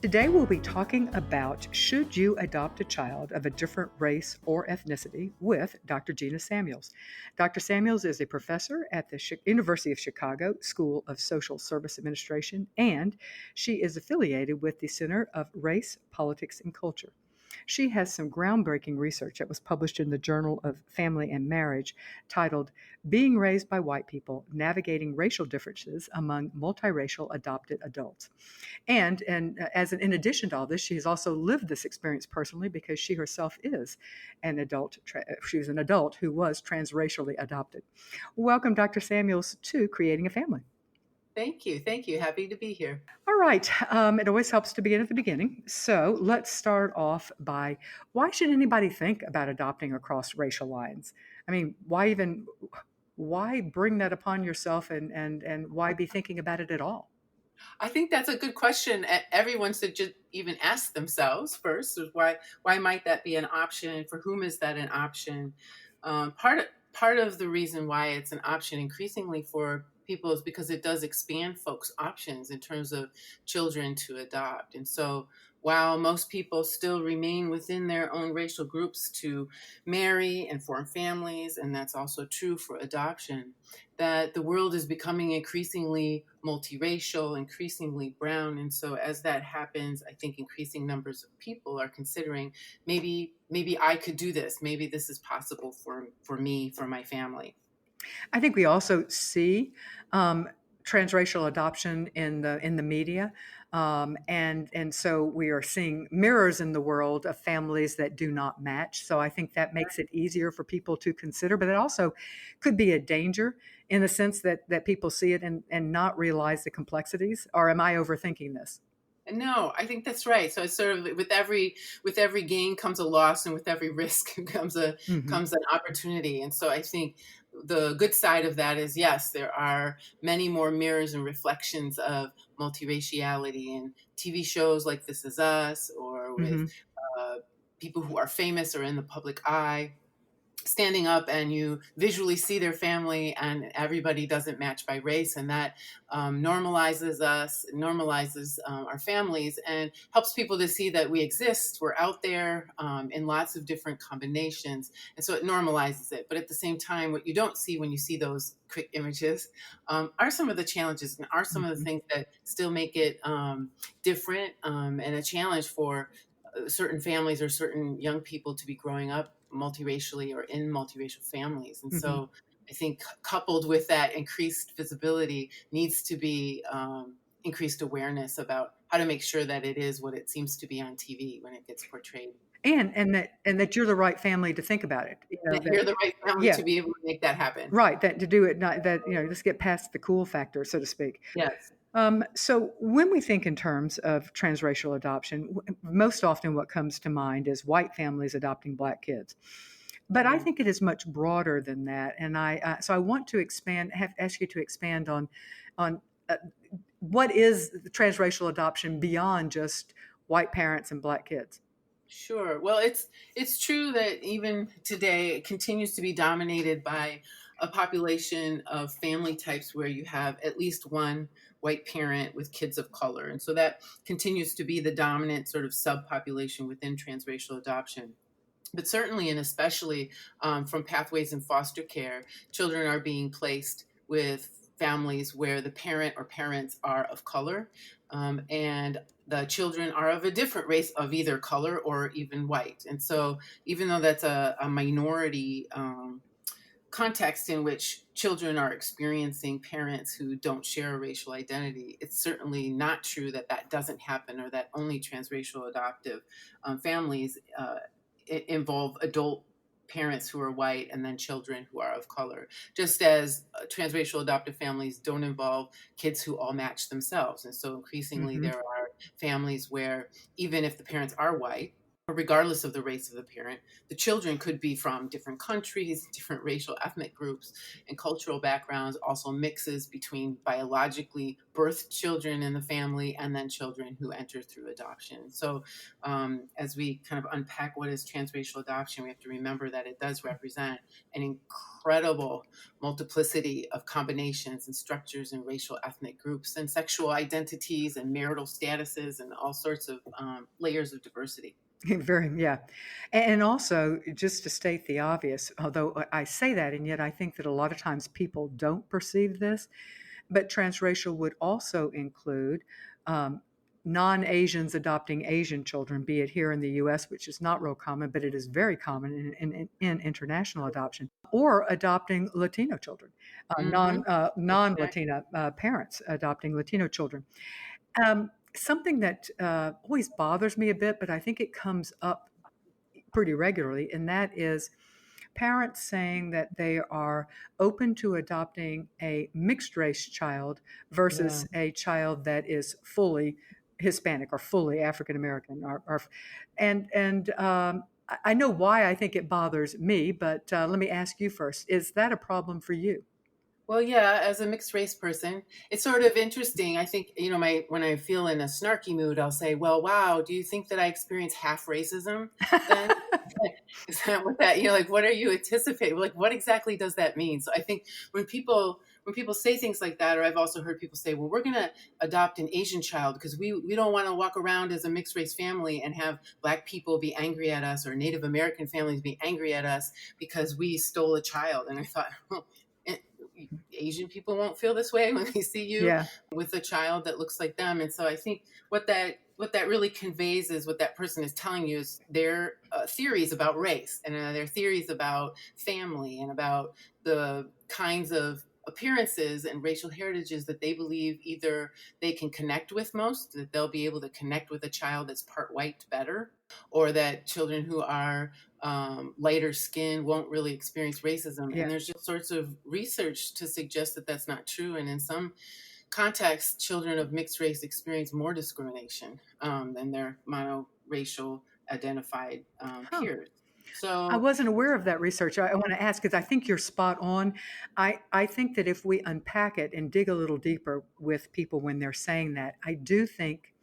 Today we'll be talking about should you adopt a child of a different race or ethnicity with Dr. Gina Samuels. Dr. Samuels is a professor at the University of Chicago School of Social Service Administration, and she is affiliated with the Center of Race, Politics, and Culture. She has some groundbreaking research that was published in the Journal of Family and Marriage titled Being Raised by White People, Navigating Racial Differences Among Multiracial Adopted Adults. In addition to all this, she has also lived this experience personally because she herself is an adult. She was an adult who was transracially adopted. Welcome, Dr. Samuels, to Creating a Family. Thank you. Thank you. Happy to be here. All right. It always helps to begin at the beginning. So let's start off by why should anybody think about adopting across racial lines? I mean, why bring that upon yourself and why be thinking about it at all? I think that's a good question. Everyone should just even ask themselves first: is why might that be an option? For whom is that an option? Part of the reason why it's an option increasingly for people is because it does expand folks' options in terms of children to adopt. And so, while most people still remain within their own racial groups to marry and form families, and that's also true for adoption, that the world is becoming increasingly multiracial, increasingly brown. And so as that happens, I think increasing numbers of people are considering maybe I could do this. Maybe this is possible for me, for my family. I think we also see transracial adoption in the media, and so we are seeing mirrors in the world of families that do not match. So I think that makes it easier for people to consider, but it also could be a danger in the sense that people see it and not realize the complexities. Or am I overthinking this? No, I think that's right. So it's sort of with every gain comes a loss, and with every risk Hmm. comes an opportunity. And so I think the good side of that is yes, there are many more mirrors and reflections of multiraciality in TV shows like This Is Us, or with Hmm. uh, people who are famous or in the public eye standing up, and you visually see their family, and everybody doesn't match by race, and that normalizes us, normalizes our families, and helps people to see that we exist, we're out there in lots of different combinations. And so it normalizes it. But at the same time, what you don't see when you see those quick images are some of the challenges, and are some of the Hmm. things that still make it different, and a challenge for certain families or certain young people to be growing up multiracially or in multiracial families. And Hmm. so I think coupled with that increased visibility needs to be increased awareness about how to make sure that it is what it seems to be on TV when it gets portrayed. And that you're the right family to think about it. That you're the right family Yeah. to be able to make that happen. Right, that to do it, not that, just get past the cool factor, so to speak. Yes. So when we think in terms of transracial adoption, most often what comes to mind is white families adopting black kids. But I Mhm. think it is much broader than that, and so I want to ask you to expand on uh, what is the transracial adoption beyond just white parents and black kids. Sure. Well, it's true that even today it continues to be dominated by a population of family types where you have at least one white parent with kids of color. And so that continues to be the dominant sort of subpopulation within transracial adoption. But certainly and especially from pathways in foster care, children are being placed with families where the parent or parents are of color, and the children are of a different race of either color or even white. And so, even though that's a minority context in which children are experiencing parents who don't share a racial identity, it's certainly not true that that doesn't happen, or that only transracial adoptive families involve adult parents who are white and then children who are of color, just as transracial adoptive families don't involve kids who all match themselves. And so increasingly Hmm. there are families where even if the parents are white, regardless of the race of the parent. The children could be from different countries, different racial ethnic groups, and cultural backgrounds, also mixes between biologically birthed children in the family and then children who enter through adoption. So, as we kind of unpack what is transracial adoption, we have to remember that it does represent an incredible multiplicity of combinations and structures and racial ethnic groups and sexual identities and marital statuses and all sorts of layers of diversity. Very, yeah. And also, just to state the obvious, although I say that, and yet I think that a lot of times people don't perceive this, but transracial would also include um, non-Asians adopting Asian children, be it here in the U.S., which is not real common, but it is very common in international adoption, or adopting Latino children, Mm-hmm. Exactly. non-Latina parents adopting Latino children. Something that always bothers me a bit, but I think it comes up pretty regularly, and that is parents saying that they are open to adopting a mixed race child Yeah. versus a child that is fully Hispanic or fully African American, and I know why I think it bothers me, but let me ask you first: is that a problem for you? Well, yeah, as a mixed race person, it's sort of interesting. I think, my when I feel in a snarky mood, I'll say, "Well, wow, do you think that I experience half racism then?" Is that what that, like what are you anticipating? Like what exactly does that mean? So I think when people say things like that, or I've also heard people say, "Well, we're going to adopt an Asian child because we don't want to walk around as a mixed race family and have black people be angry at us or Native American families be angry at us because we stole a child." And I thought, eh, Asian people won't feel this way when they see you Yeah, with a child that looks like them. And so I think what that really conveys is what that person is telling you is their theories about race and their theories about family and about the kinds of appearances and racial heritages that they believe either they can connect with most, that they'll be able to connect with a child that's part white better, or that children who are lighter skin won't really experience racism. yeah. And there's just sorts of research to suggest that that's not true. And in some contexts, children of mixed race experience more discrimination than their monoracial identified Huh. peers. I So, wasn't aware of that research. I want to ask because I think you're spot on. I think that if we unpack it and dig a little deeper with people when they're saying that, I do think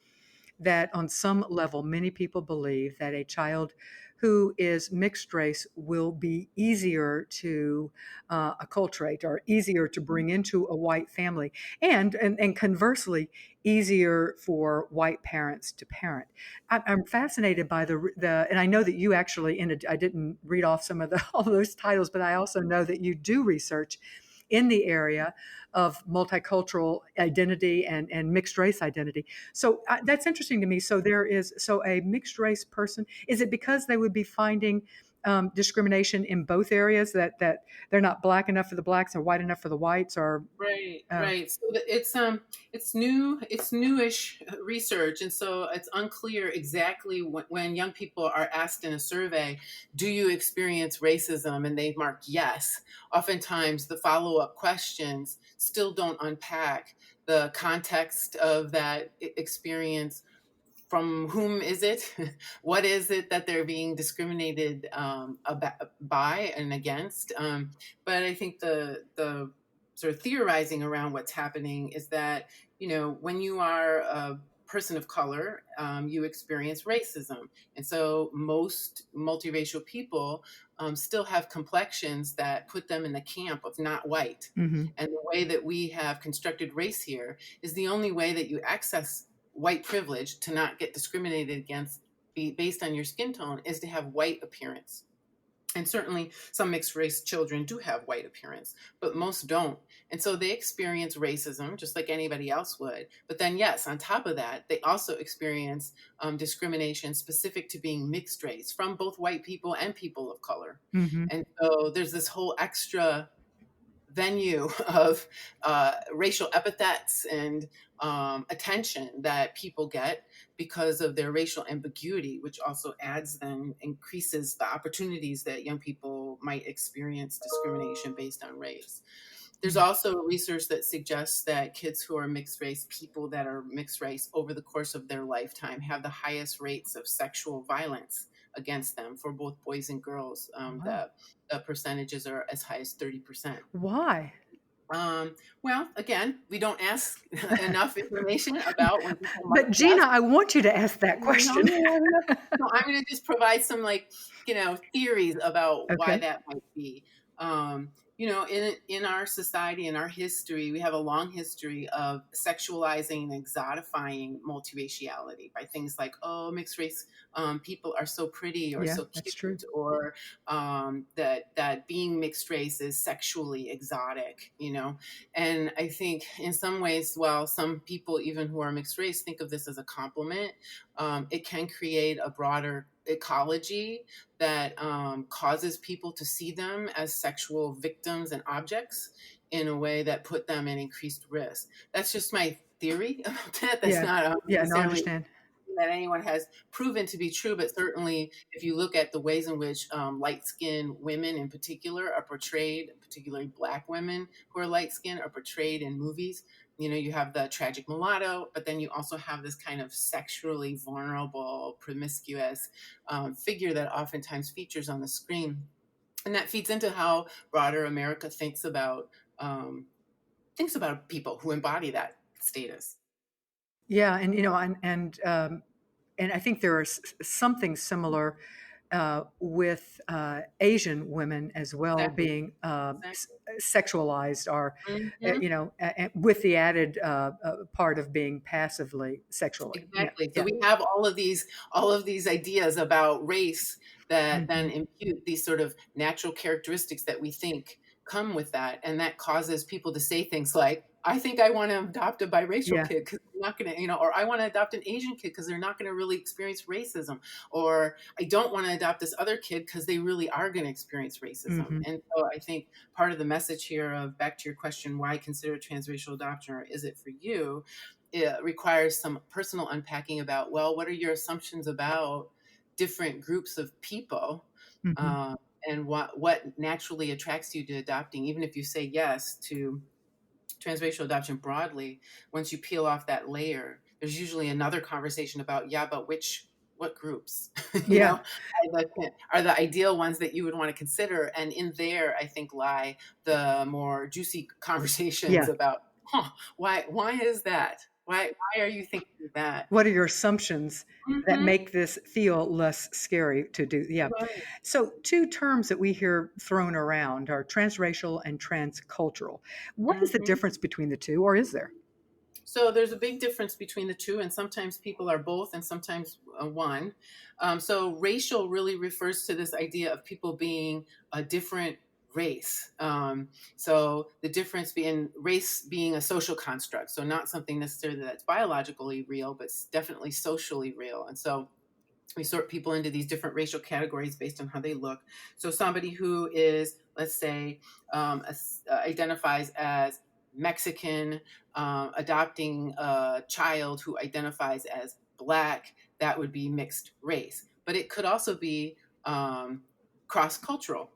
that on some level, many people believe that a child who is mixed race will be easier to acculturate or easier to bring into a white family, and conversely, easier for white parents to parent. I'm fascinated by and I know that you actually, I didn't read off some of all those titles, but I also know that you do research in the area of multicultural identity and mixed race identity. So that's interesting to me. So a mixed race person, is it because they would be finding discrimination in both areas, that they're not black enough for the blacks or white enough for the whites, or right, uh, right. So it's newish research, and so it's unclear exactly when young people are asked in a survey, "Do you experience racism?" and they mark yes. Oftentimes, the follow up questions still don't unpack the context of that experience. From whom is it? What is it that they're being discriminated by and against? But I think the sort of theorizing around what's happening is that when you are a person of color, you experience racism, and so most multiracial people still have complexions that put them in the camp of not white. mhm. And the way that we have constructed race here is the only way that you access white privilege to not get discriminated against based on your skin tone is to have white appearance. And certainly some mixed race children do have white appearance, but most don't. And so they experience racism just like anybody else would. But then, yes, on top of that, they also experience discrimination specific to being mixed race from both white people and people of color. Mhm. And so there's this whole extra venue of racial epithets and attention that people get because of their racial ambiguity, which also adds then increases the opportunities that young people might experience discrimination based on race. There's Mm. also research that suggests that kids who are mixed race, people that are mixed race over the course of their lifetime, have the highest rates of sexual violence against them for both boys and girls. Wow. The percentages are as high as 30%. Why? Well, again, we don't ask enough information about when people But might Gina, ask. I want you to ask that No, question. no, no, no. So I'm going to just provide some theories about why Okay. that might be. In our society, in our history, we have a long history of sexualizing and exotifying multiraciality by things like, oh, mixed race people are so pretty or Yeah, so that's true. cute, or that being mixed race is sexually exotic. And I think in some ways, while some people, even who are mixed race, think of this as a compliment, it can create a broader ecology that causes people to see them as sexual victims and objects in a way that put them in increased risk. That's just my theory about that. That's Yeah. not Yeah, no, I necessarily understand. that anyone has proven to be true, but certainly if you look at the ways in which light-skinned women in particular are portrayed, particularly Black women who are light-skinned, are portrayed in movies. You have the tragic mulatto, but then you also have this kind of sexually vulnerable, promiscuous figure that oftentimes features on the screen, and that feeds into how broader America thinks about people who embody that status. Yeah, and and I think there is something similar with Asian women as well Exactly. being Exactly. sexualized, or Mhm. with the added part of being passively sexually. Yeah, Exactly. So yeah. we have all of these ideas about race that then Hmm. impute these sort of natural characteristics that we think come with that, and that causes people to say things like, "I think I want to adopt a biracial Yeah. kid because they're not going to, or I want to adopt an Asian kid because they're not going to really experience racism, or I don't want to adopt this other kid because they really are going to experience racism." Hmm. And so I think part of the message here of back to your question, why consider transracial adoption, or is it for you? It requires some personal unpacking about, well, what are your assumptions about different groups of people, Hmm. um, and what naturally attracts you to adopting, even if you say yes to transracial adoption broadly. Once you peel off that layer, there's usually another conversation about, yeah, but what groups you Yeah. know are the ideal ones that you would want to consider, and in there I think lie the more juicy conversations Yeah. about, why is that, why are you thinking that? What are your assumptions that Hmm. make this feel less scary to do? Yeah. Right. So, two terms that we hear thrown around are transracial and transcultural. What is the Hmm. difference between the two, or is there? So there's a big difference between the two, and sometimes people are both, and sometimes one. So racial really refers to this idea of people being a different race. So the difference being race being a social construct, so not something necessarily that's biologically real, but definitely socially real. And so we sort people into these different racial categories based on how they look. So somebody who is, let's say, identifies as Mexican, adopting a child who identifies as Black, that would be mixed race. But it could also be cross cultural,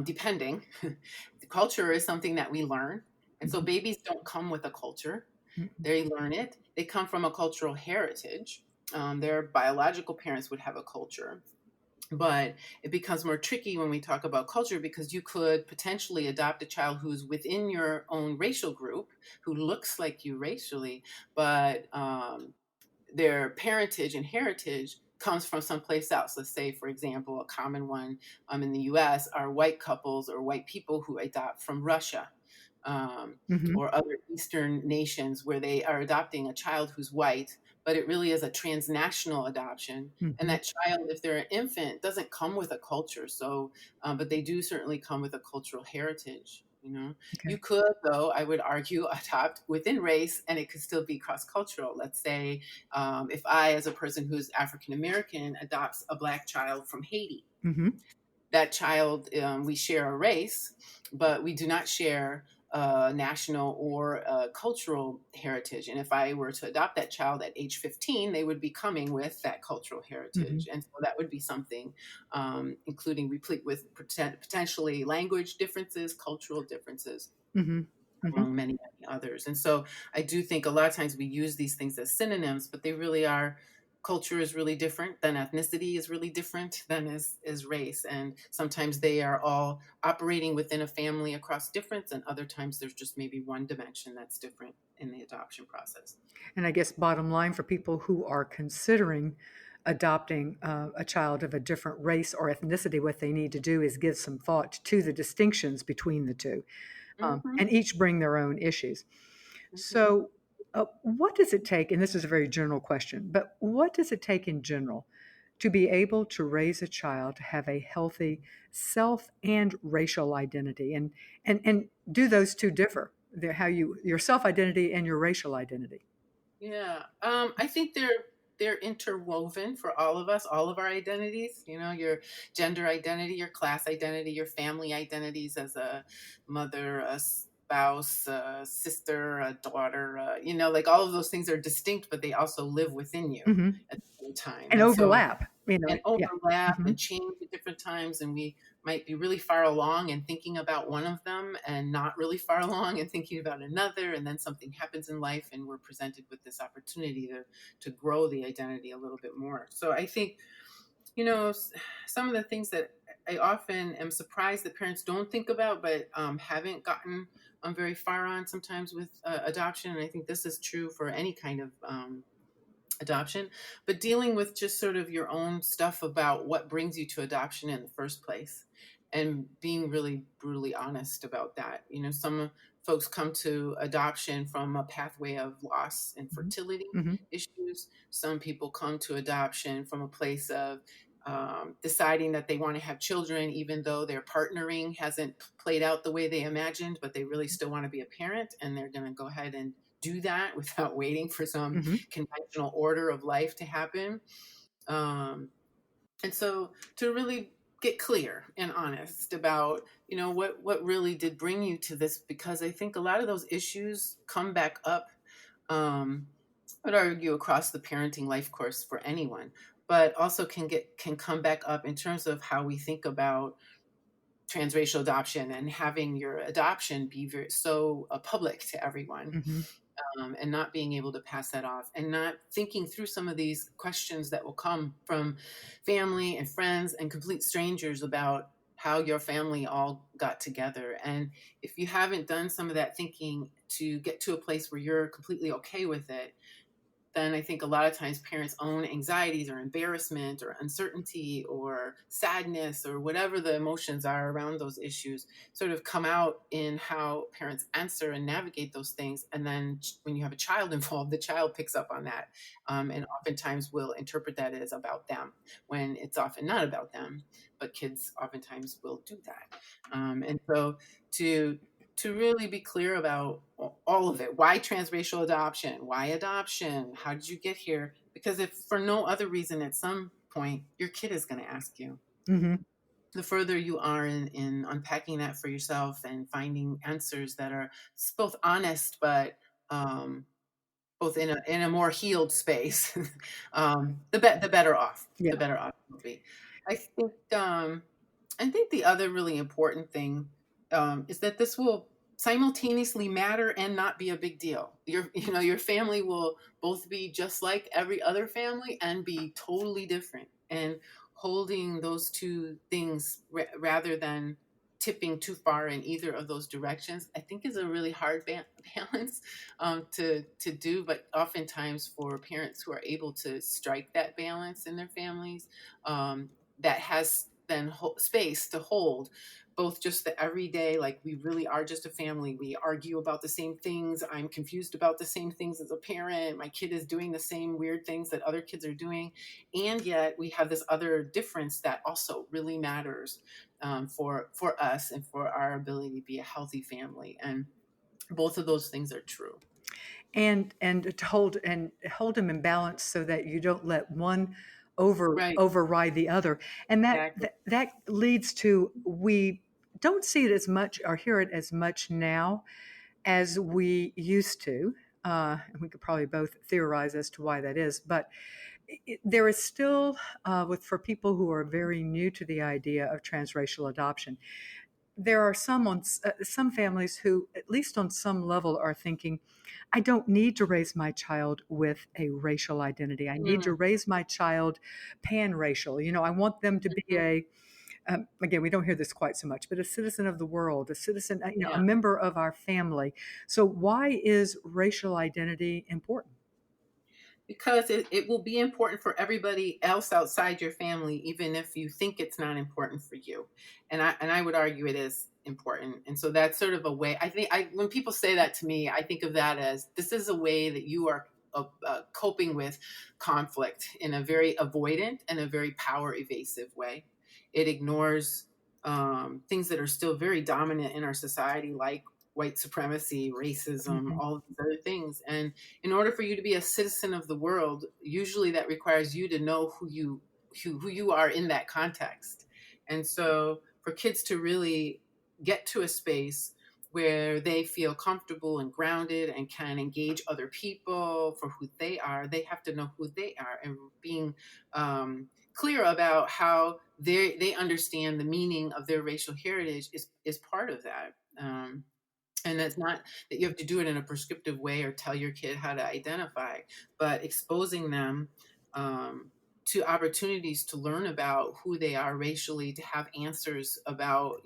depending. The culture is something that we learn. And so Mhm, babies don't come with a culture, mhm. they learn it. They come from a cultural heritage. Their biological parents would have a culture, but it becomes more tricky when we talk about culture because you could potentially adopt a child who's within your own racial group, who looks like you racially, but their parentage and heritage comes from someplace else. Let's say, for example, a common one in the US are white couples or white people who adopt from Russia, um, Mhm, or other Eastern nations where they are adopting a child who's white, but it really is a transnational adoption. And mhm. that child, if they're an infant, doesn't come with a culture. So, but they do certainly come with a cultural heritage. You Okay. could, though, I would argue, adopt within race, and it could still be cross cultural. Let's say if I, as a person who's African American, adopts a Black child from Haiti, Mhm, that child, we share a race, but we do not share national or cultural heritage. And if I were to adopt that child at age 15, they would be coming with that cultural mhm, heritage. And so that would be something, including replete with potentially language differences, cultural differences, mhm, mhm. among many others. And so I do think a lot of times we use these things as synonyms, but they really are culture is really different, then ethnicity is really different than is race. And sometimes they are all operating within a family across difference, and other times there's just maybe one dimension that's different in the adoption process. And I guess bottom line for people who are considering adopting a child of a different race or ethnicity, what they need to do is give some thought to the distinctions between the two, Hmm. and each bring their own issues. Hmm. So, what does it take? And this is a very general question, but what does it take in general to be able to raise a child to have a healthy self and racial identity? And do those two differ? How you your self identity and your racial identity? Yeah, I think they're interwoven for all of us, all of our identities. You know, your gender identity, your class identity, your family identities as a mother, a spouse, a sister, a daughter. You know, like all of those things are distinct, but they also live within you Hmm. at the same time. And And so overlap, you know. and Yeah. overlap Hmm. and change at different times, and we might be really far along and thinking about one of them and not really far along and thinking about another, and then something happens in life and we're presented with this opportunity to grow the identity a little bit more. So I think, you know, some of the things that I often am surprised that parents don't think about, but haven't gotten very far on sometimes with adoption, and I think this is true for any kind of adoption, but dealing with just sort of your own stuff about what brings you to adoption in the first place, and being really brutally honest about that. You know, some folks come to adoption from a pathway of loss and Hmm. fertility Hmm. issues. Some people come to adoption from a place of deciding that they want to have children, even though their partnering hasn't played out the way they imagined, but they really still want to be a parent, and they're going to go ahead and do that without waiting for some Hmm. conventional order of life to happen. Um, and so to really get clear and honest about, you know, what really did bring you to this, because I think a lot of those issues come back up. Um, I'd argue across the parenting life course for anyone, but also can come back up in terms of how we think about transracial adoption and having your adoption be so public to everyone, Hmm. and not being able to pass that off, and not thinking through some of these questions that will come from family and friends and complete strangers about how your family all got together. And if you haven't done some of that thinking to get to a place where you're completely okay with it, then I think a lot of times parents' own anxieties or embarrassment or uncertainty or sadness or whatever the emotions are around those issues sort of come out in how parents answer and navigate those things. And then when you have a child involved, the child picks up on that, and oftentimes will interpret that as about them when it's often not about them. But kids oftentimes will do that. And so to really be clear about all of it. Why transracial adoption? Why adoption? How did you get here? Because if for no other reason, at some point, your kid is going to ask you. Hmm. The further you are in unpacking that for yourself and finding answers that are both honest, but um, both in a more healed space, the better off. The Yeah. better off you'll be. I think I think the other really important thing is that this will simultaneously matter and not be a big deal. Your family will both be just like every other family and be totally different. And holding those two things rather than tipping too far in either of those directions, I think is a really hard balance to do. But oftentimes for parents who are able to strike that balance in their families, that has then space to hold both just the everyday, like we really are just a family. We argue about the same things. I'm confused about the same things as a parent. My kid is doing the same weird things that other kids are doing. And yet we have this other difference that also really matters, for us and for our ability to be a healthy family. And both of those things are true. And to hold them in balance so that you don't let one Right. override the other. And Exactly. that leads to, we don't see it as much or hear it as much now as we used to. And we could probably both theorize as to why that is, but there is still, with for people who are very new to the idea of transracial adoption, there are some families who, at least on some level, are thinking, I don't need to raise my child with a racial identity. I need to Mm, raise my child pan-racial. I want them to be mhm. again, we don't hear this quite so much, but a citizen of the world, a citizen, a Yeah. member of our family. So why is racial identity important? Because it will be important for everybody else outside your family, even if you think it's not important for you. And I would argue it is important. And so that's sort of a way. I think when people say that to me, I think of that as this is a way that you are coping with conflict in a very avoidant and a very power evasive way. It ignores things that are still very dominant in our society, like white supremacy, racism, Hmm. all of these other things. And in order for you to be a citizen of the world, usually that requires you to know who you are in that context. And so for kids to really get to a space where they feel comfortable and grounded and can engage other people for who they are, they have to know who they are, and being clear about how they understand the meaning of their racial heritage is part of that. And it's not that you have to do it in a prescriptive way or tell your kid how to identify, but exposing them um, to opportunities to learn about who they are racially, to have answers about,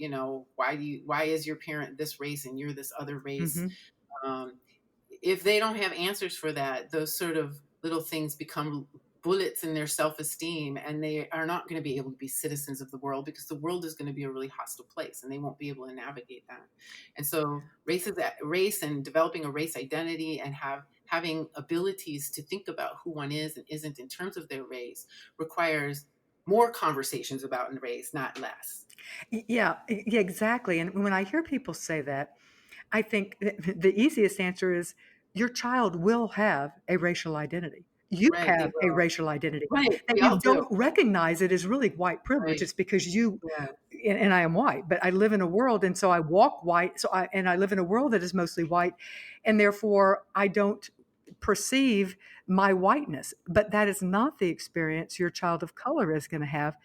why is your parent this race and you're this other race. Hmm. um, if they don't have answers for that, those sort of little things become bullets in their self-esteem, and they are not going to be able to be citizens of the world, because the world is going to be a really hostile place and they won't be able to navigate that. And so race and developing a race identity and having abilities to think about who one is and isn't in terms of their race requires more conversations about race, not less. Yeah, yeah, exactly. And when I hear people say that, I think the easiest answer is your child will have a racial identity. You Right, they have a will. racial identity. Right, That we you all do. don't recognize it is really white privilege. Right. It's because you, Yeah. and I am white, but I live in a world, and so I walk white. And I live in a world that is mostly white, and therefore I don't perceive my whiteness. But that is not the experience your child of color is going to have,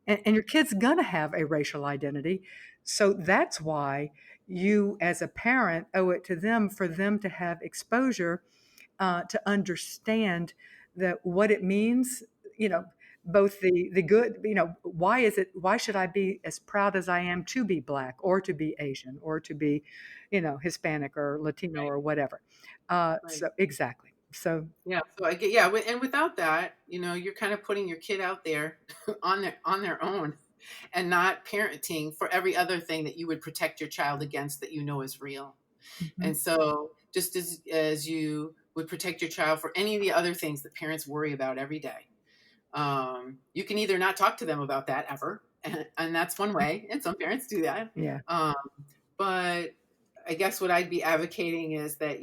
and your kid's going to have a racial identity. So that's why you, as a parent, owe it to them for them to have exposure to understand that what it means, you know, both the good, why should I be as proud as I am to be black or to be Asian or to be, Hispanic or Latino Right. or whatever. Right. So exactly. So Yeah. So I get, yeah. And without that, you're kind of putting your kid out there on their own, and not parenting for every other thing that you would protect your child against that is real. mhm, And so just as you would protect your child for any of the other things that parents worry about every day, you can either not talk to them about that ever, and that's one way, and some parents do that. yeah. Um, but I guess what I'd be advocating is that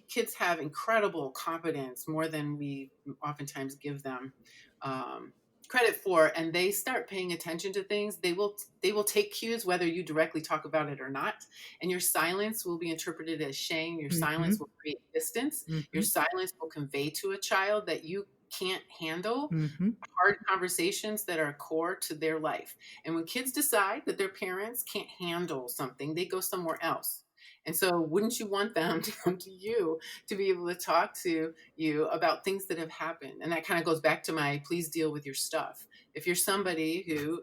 kids have incredible competence, more than we oftentimes give them um, credit for, and they start paying attention to things. They will take cues whether you directly talk about it or not, and your silence will be interpreted as shame. Your Hmm. silence will create distance. Your Hmm. silence will convey to a child that you can't handle Hmm. hard conversations that are core to their life. And when kids decide that their parents can't handle something, they go somewhere else. And so, wouldn't you want them to come to you to be able to talk to you about things that have happened? And that kind of goes back to my please deal with your stuff. If you're somebody who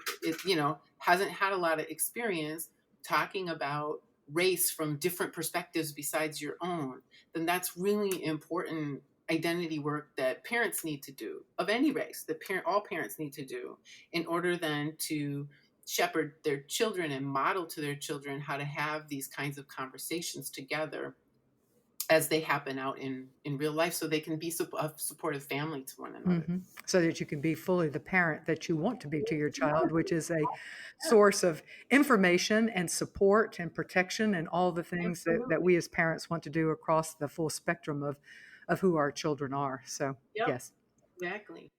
hasn't had a lot of experience talking about race from different perspectives besides your own, then that's really important identity work that parents need to do, of any race, that all parents need to do, in order then to shepherd their children and model to their children how to have these kinds of conversations together as they happen out in real life, so they can be a supportive family to one another. Hmm. So that you can be fully the parent that you want to be to your child, which is a source of information and support and protection and all the things that Absolutely. we as parents want to do across the full spectrum of who our children are. So, Yep. yes. Exactly.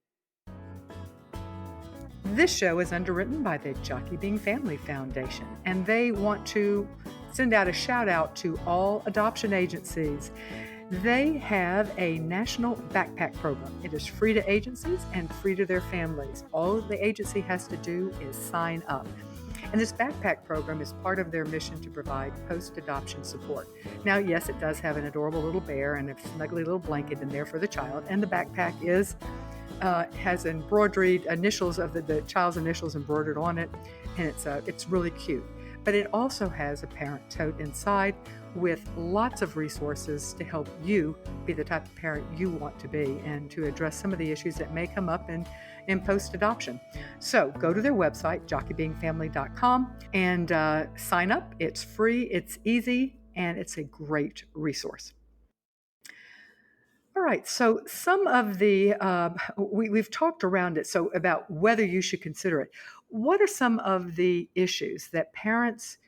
This show is underwritten by the Jockey Bing Family Foundation, and they want to send out a shout out to all adoption agencies. They have a national backpack program. It is free to agencies and free to their families. All the agency has to do is sign up. And this backpack program is part of their mission to provide post adoption support. Now, yes, it does have an adorable little bear and a snuggly little blanket in there for the child, and the backpack has embroidered initials of the child's initials embroidered on it, and it's really cute. But it also has a parent tote inside with lots of resources to help you be the type of parent you want to be and to address some of the issues that may come up in post adoption. So go to their website, jockeybeingfamily.com, and sign up. It's free, it's easy, and it's a great resource. All right. So some of we've talked around it. So about whether you should consider it. What are some of the issues that parents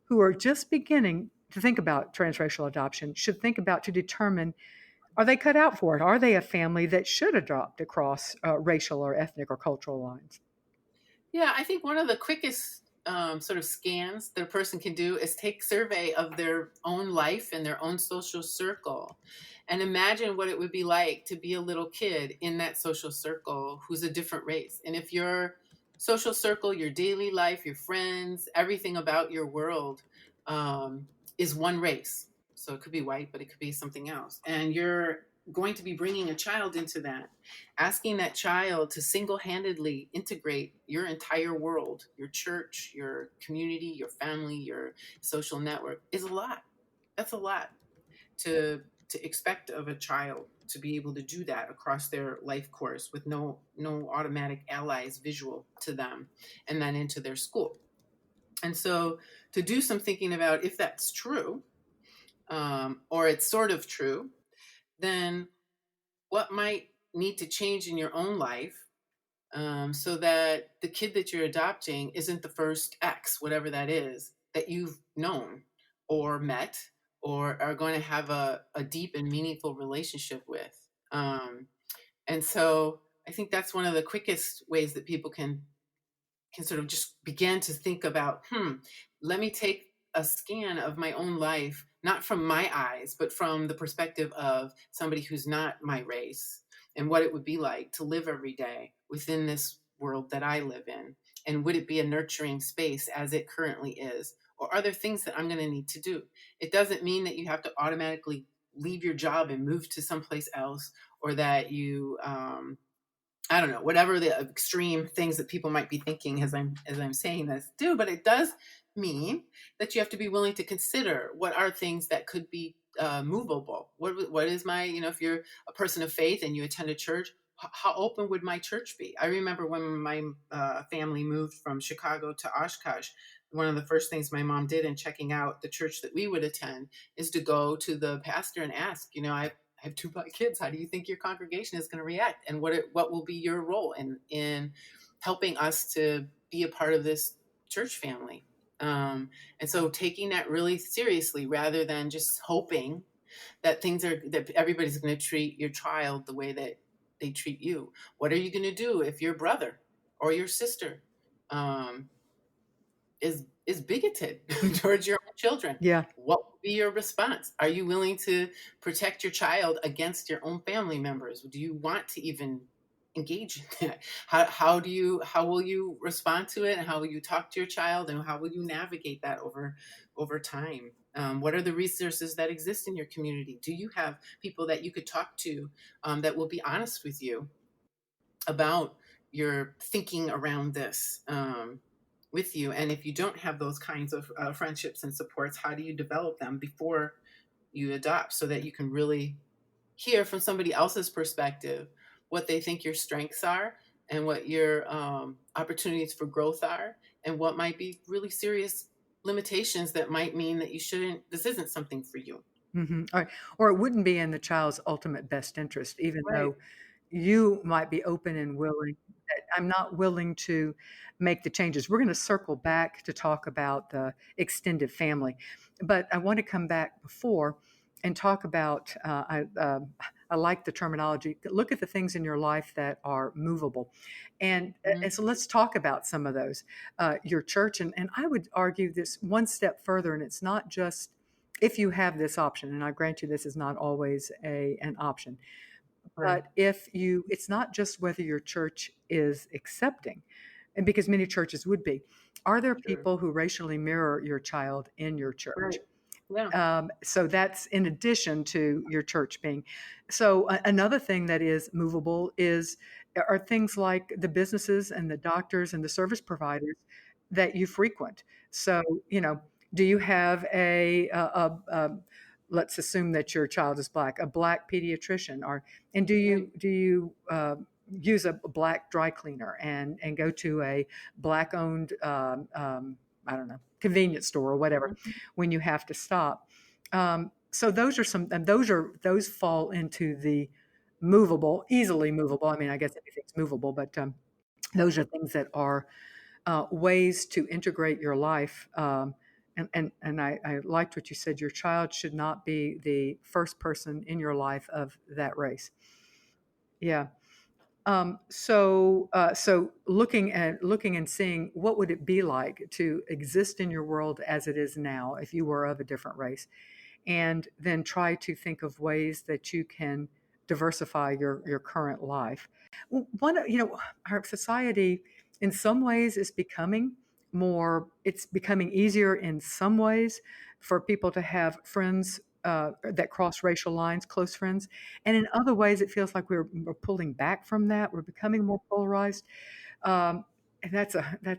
who are just beginning to think about transracial adoption should think about to determine, are they cut out for it? Are they a family that should adopt across racial or ethnic or cultural lines? Yeah, I think one of the quickest sort of scans that a person can do is take survey of their own life and their own social circle, and imagine what it would be like to be a little kid in that social circle who's a different race. And if your social circle, your daily life, your friends, everything about your world is one race, so it could be white, but it could be something else, and you're going to be bringing a child into that, asking that child to single-handedly integrate your entire world, your church, your community, your family, your social network, is a lot. That's a lot to expect of a child, to be able to do that across their life course with no automatic allies visual to them, and then into their school. And so to do some thinking about if that's true, or it's sort of true, then what might need to change in your own life, so that the kid that you're adopting isn't the first X, whatever that is, that you've known or met or are going to have a deep and meaningful relationship with. And so I think that's one of the quickest ways that people can sort of just begin to think about, let me take a scan of my own life, not from my eyes, but from the perspective of somebody who's not my race, and what it would be like to live every day within this world that I live in. And would it be a nurturing space as it currently is? Or are there things that I'm going to need to do? It doesn't mean that you have to automatically leave your job and move to someplace else, or that you I don't know, whatever the extreme things that people might be thinking as I'm saying this do, but it does mean that you have to be willing to consider what are things that could be movable. What is my, if you're a person of faith and you attend a church, how open would my church be? I remember when my family moved from Chicago to Oshkosh. One of the first things my mom did in checking out the church that we would attend is to go to the pastor and ask, I have two black kids. How do you think your congregation is going to react? And what will be your role in helping us to be a part of this church family? And so taking that really seriously, rather than just hoping that everybody's going to treat your child the way that they treat you. What are you going to do if your brother or your sister um, is bigoted towards your own children? Yeah. What will be your response? Are you willing to protect your child against your own family members? Do you want to even engage in that? How will you respond to it, and how will you talk to your child, and how will you navigate that over time? What are the resources that exist in your community? Do you have people that you could talk to, that will be honest with you about your thinking around this, with you? And if you don't have those kinds of friendships and supports, how do you develop them before you adopt, so that you can really hear from somebody else's perspective what they think your strengths are, and what your opportunities for growth are, and what might be really serious limitations that might mean that this isn't something for you. Or it wouldn't be in the child's ultimate best interest, even Right. though you might be open and willing. I'm not willing to make the changes. We're going to circle back to talk about the extended family, but I want to come back before and talk about. I like the terminology. Look at the things in your life that are movable, Mhm. and so let's talk about some of those. Your church, and I would argue this one step further, and it's not just if you have this option, and I grant you this is not always an option, Right. but if you, it's not just whether your church is accepting, and because many churches would be, are there Sure. people who racially mirror your child in your church? Right. Yeah. So that's in addition to your church being. So another thing that is movable is are things like the businesses and the doctors and the service providers that you frequent. So do you have let's assume that your child is black, a black pediatrician, or and Right. do you use a black dry cleaner and go to a black owned I don't know, convenience store or whatever Mhm. when you have to stop. So those are some, and those fall into the movable, easily movable. I mean, I guess anything's movable, but those are things that are ways to integrate your life. And I liked what you said. Your child should not be the first person in your life of that race. Yeah. So looking and seeing what would it be like to exist in your world as it is now if you were of a different race, and then try to think of ways that you can diversify your current life. One, our society in some ways is becoming more, it's becoming easier in some ways for people to have friends that cross racial lines, close friends. And in other ways, it feels like we're pulling back from that. We're becoming more polarized. And that's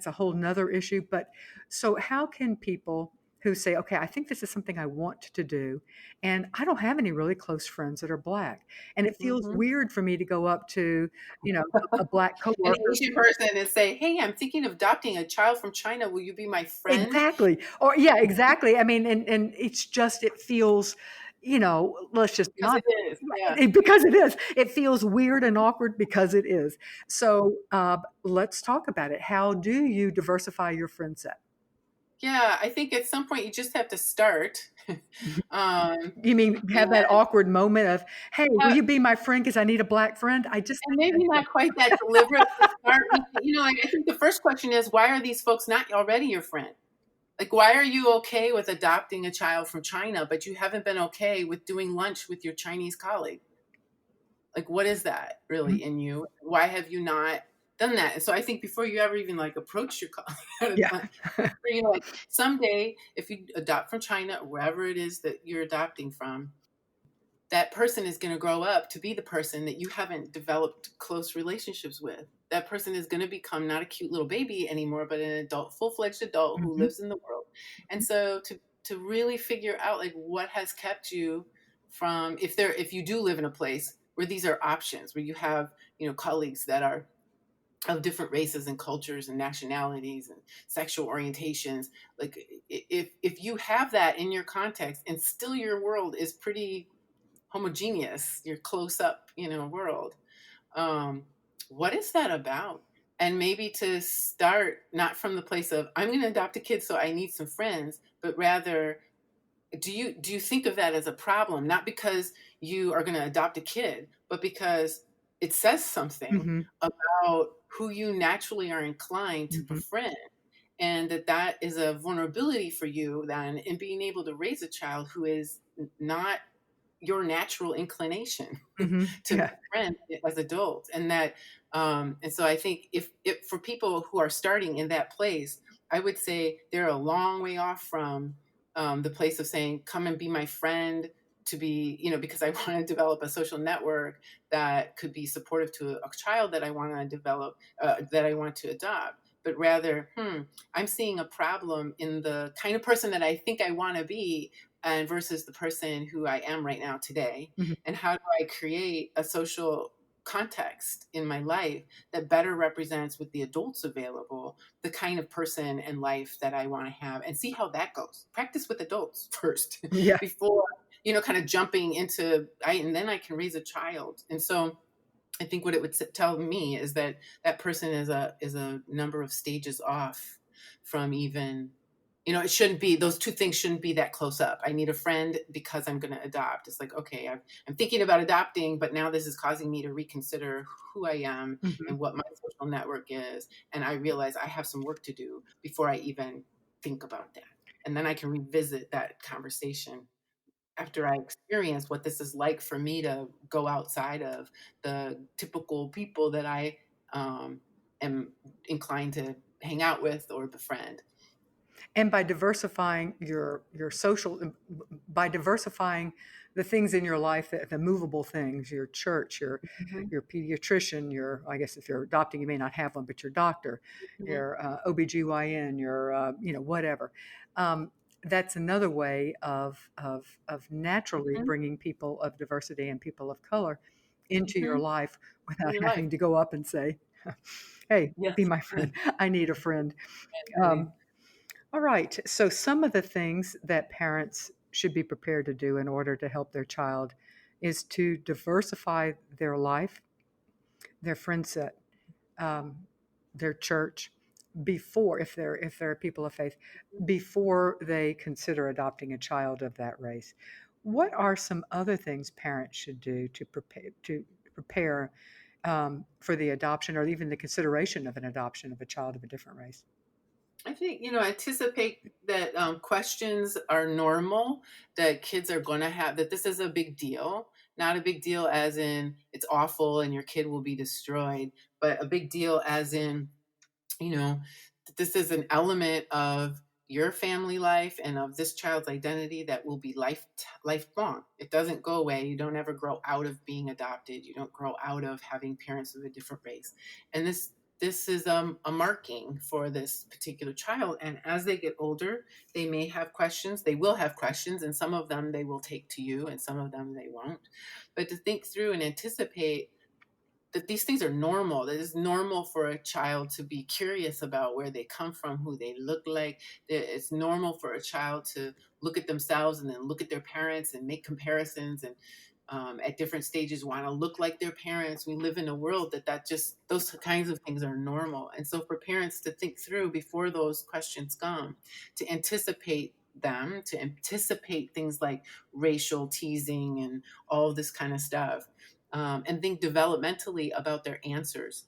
a whole nother issue. But so how can people who say, okay, I think this is something I want to do, and I don't have any really close friends that are black, and it feels Mhm. weird for me to go up to, a black An coworker. Asian person and say, "Hey, I'm thinking of adopting a child from China. Will you be my friend?" Exactly. Or yeah, exactly. I mean, and it's just it feels, let's just be Because honest. it is. Yeah. Because it is. It feels weird and awkward because it is. So let's talk about it. How do you diversify your friend set? Yeah, I think at some point you just have to start. You mean And have that awkward moment of, "Hey, will have you be my friend because I need a black friend?" I just and think maybe that not quite that deliberate to start. Like, I think the first question is, why are these folks not already your friend? Like, why are you okay with adopting a child from China, but you haven't been okay with doing lunch with your Chinese colleague? Like, what is that Mhm. really in you? Why have you not done that? And so I think before you ever even like approach your colleague at a Yeah. lunch, like someday if you adopt from China or wherever it is that you're adopting from, that person is going to grow up to be the person that you haven't developed close relationships with. That person is going to become not a cute little baby anymore, but an adult, full-fledged adult who Mhm. lives in the world. And so to really figure out like what has kept you from, if you do live in a place where these are options, where you have, colleagues that are of different races and cultures and nationalities and sexual orientations, like if you have that in your context and still your world is pretty homogeneous, your close up, world. Um, what is that about? And maybe to start not from the place of I'm going to adopt a kid, so I need some friends, but rather, do you think of that as a problem? Not because you are going to adopt a kid, but because it says something Mhm. about who you naturally are inclined to Mhm. befriend, and that is a vulnerability for you then in being able to raise a child who is not your natural inclination Mhm. to Yeah. befriend as adults. And so I think if for people who are starting in that place, I would say they're a long way off from the place of saying come and be my friend, to be, because I want to develop a social network that could be supportive to a child that I want to develop, that I want to adopt. But rather, I'm seeing a problem in the kind of person that I think I want to be, and versus the person who I am right now today. Mhm. And how do I create a social context in my life that better represents, with the adults available, the kind of person and life that I want to have, and see how that goes. Practice with adults first Yeah. before, kind of jumping into and then I can raise a child. And so I think what it would tell me is that that person is a number of stages off from even, it shouldn't be, those two things shouldn't be that close up. I need a friend because I'm going to adopt. It's like, okay, I'm thinking about adopting, but now this is causing me to reconsider who I am Mhm. and what my social network is. And I realize I have some work to do before I even think about that. And then I can revisit that conversation after I experience what this is like for me to go outside of the typical people that I um, am inclined to hang out with or befriend. And by diversifying your social, by diversifying the things in your life, the movable things, your church, Mhm, your pediatrician, your, I guess if you're adopting you may not have one, but your doctor, mhm, your OBGYN, your whatever. um, that's another way of naturally mhm, bringing people of diversity and people of color into your mhm. life In without your life. having to go up and say, hey, be Yes. my friend, I need a friend. Really. um, all right. So, some of the things that parents should be prepared to do in order to help their child is to diversify their life, their friend set, um, their church, before, if they're people of faith, before they consider adopting a child of that race. What are some other things parents should do to prepare for the adoption or even the consideration of an adoption of a child of a different race? I think, anticipate that questions are normal, that kids are going to have, that this is a big deal. Not a big deal as in it's awful and your kid will be destroyed, but a big deal as in, you know, that this is an element of your family life and of this child's identity that will be lifelong. It doesn't go away. You don't ever grow out of being adopted. You don't grow out of having parents of a different race. And this is a marking for this particular child. And as they get older, they may have questions. They will have questions, and some of them they will take to you, and some of them they won't. But to think through and anticipate that these things are normal. That it's normal for a child to be curious about where they come from, who they look like. That it's normal for a child to look at themselves and then look at their parents and make comparisons and at different stages want to look like their parents. We live in a world that just those kinds of things are normal. And so for parents to think through before those questions come, to anticipate them, to anticipate things like racial teasing and all of this kind of stuff, and think developmentally about their answers,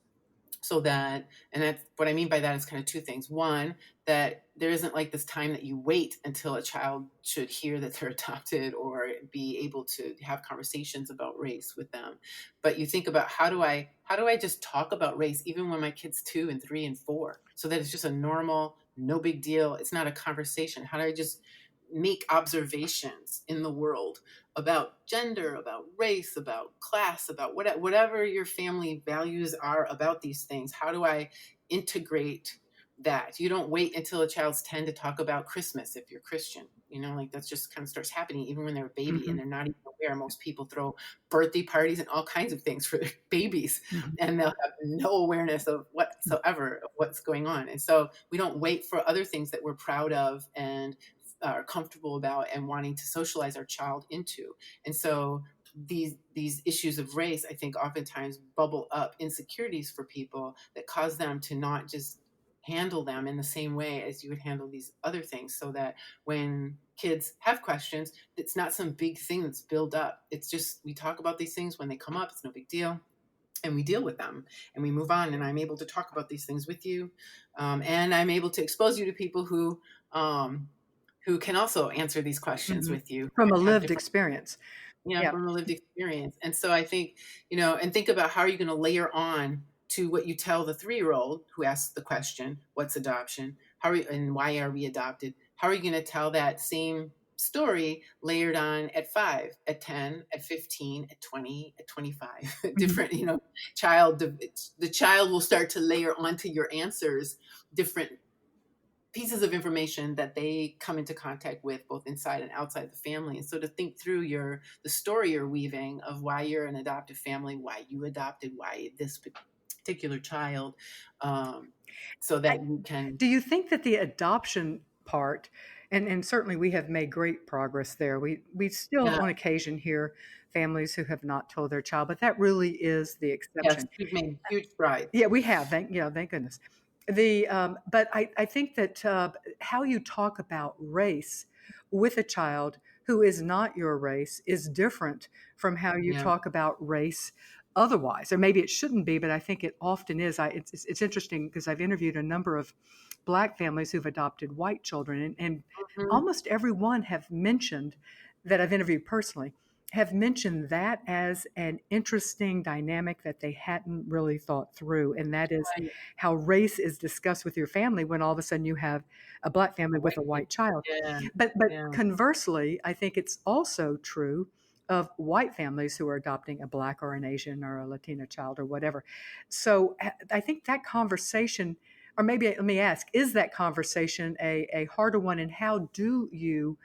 so that, and that's what I mean by that is kind of two things. One, that there isn't like this time that you wait until a child should hear that they're adopted or be able to have conversations about race with them, but you think about how do I just talk about race even when my kids 2 and 3 and 4, so that it's just a normal, no big deal, it's not a conversation. How do I just make observations in the world about gender, about race, about class, about whatever your family values are about these things? How do I integrate that? You don't wait until a child's 10 to talk about Christmas if you're Christian. Like that just kind of starts happening even when they're a baby and Hmm. they're not even aware. Most people throw birthday parties and all kinds of things for their babies, Hmm. and they'll have no awareness of whatsoever of what's going on. And so we don't wait for other things that we're proud of and are comfortable about and wanting to socialize our child into. And so these issues of race, I think, oftentimes bubble up insecurities for people that cause them to not just handle them in the same way as you would handle these other things, so that when kids have questions, it's not some big thing that's built up. It's just we talk about these things when they come up. It's no big deal, and we deal with them and we move on. And I'm able to talk about these things with you, and I'm able to expose you to people um, who can also answer these questions Hmm. with you From a and have lived different, experience. Yeah. from a lived experience. And so I think, and think about how are you going to layer on to what you tell the 3-year-old who asks the question, what's adoption? And why are we adopted? How are you going to tell that same story layered on at 5, at 10, at 15, at 20, at 25? Mhm. Different, child, the child will start to layer onto your answers different pieces of information that they come into contact with both inside and outside the family. And so to think through the story you're weaving of why you're an adoptive family, why you adopted, why this particular child, um, so that I, you can. do you think that the adoption part, and certainly we have made great progress there. We still Yeah. on occasion hear families who have not told their child, but that really is the Yes, exception. you've made huge strides. Yeah, we have. Thank goodness. But I think that how you talk about race with a child who is not your race is different from how you Yeah. talk about race otherwise. Or maybe it shouldn't be, but I think it often is. It's interesting because I've interviewed a number of Black families who've adopted white children, and Mhm. almost every one have mentioned that I've interviewed personally have mentioned that as an interesting dynamic that they hadn't really thought through, and that is Right. how race is discussed with your family when all of a sudden you have a black A family with white a kid. white child. Yeah. But Yeah. conversely, I think it's also true of white families who are adopting a black or an Asian or a Latina child or whatever. So I think that conversation, or maybe let me ask, is that conversation a harder one, and how do you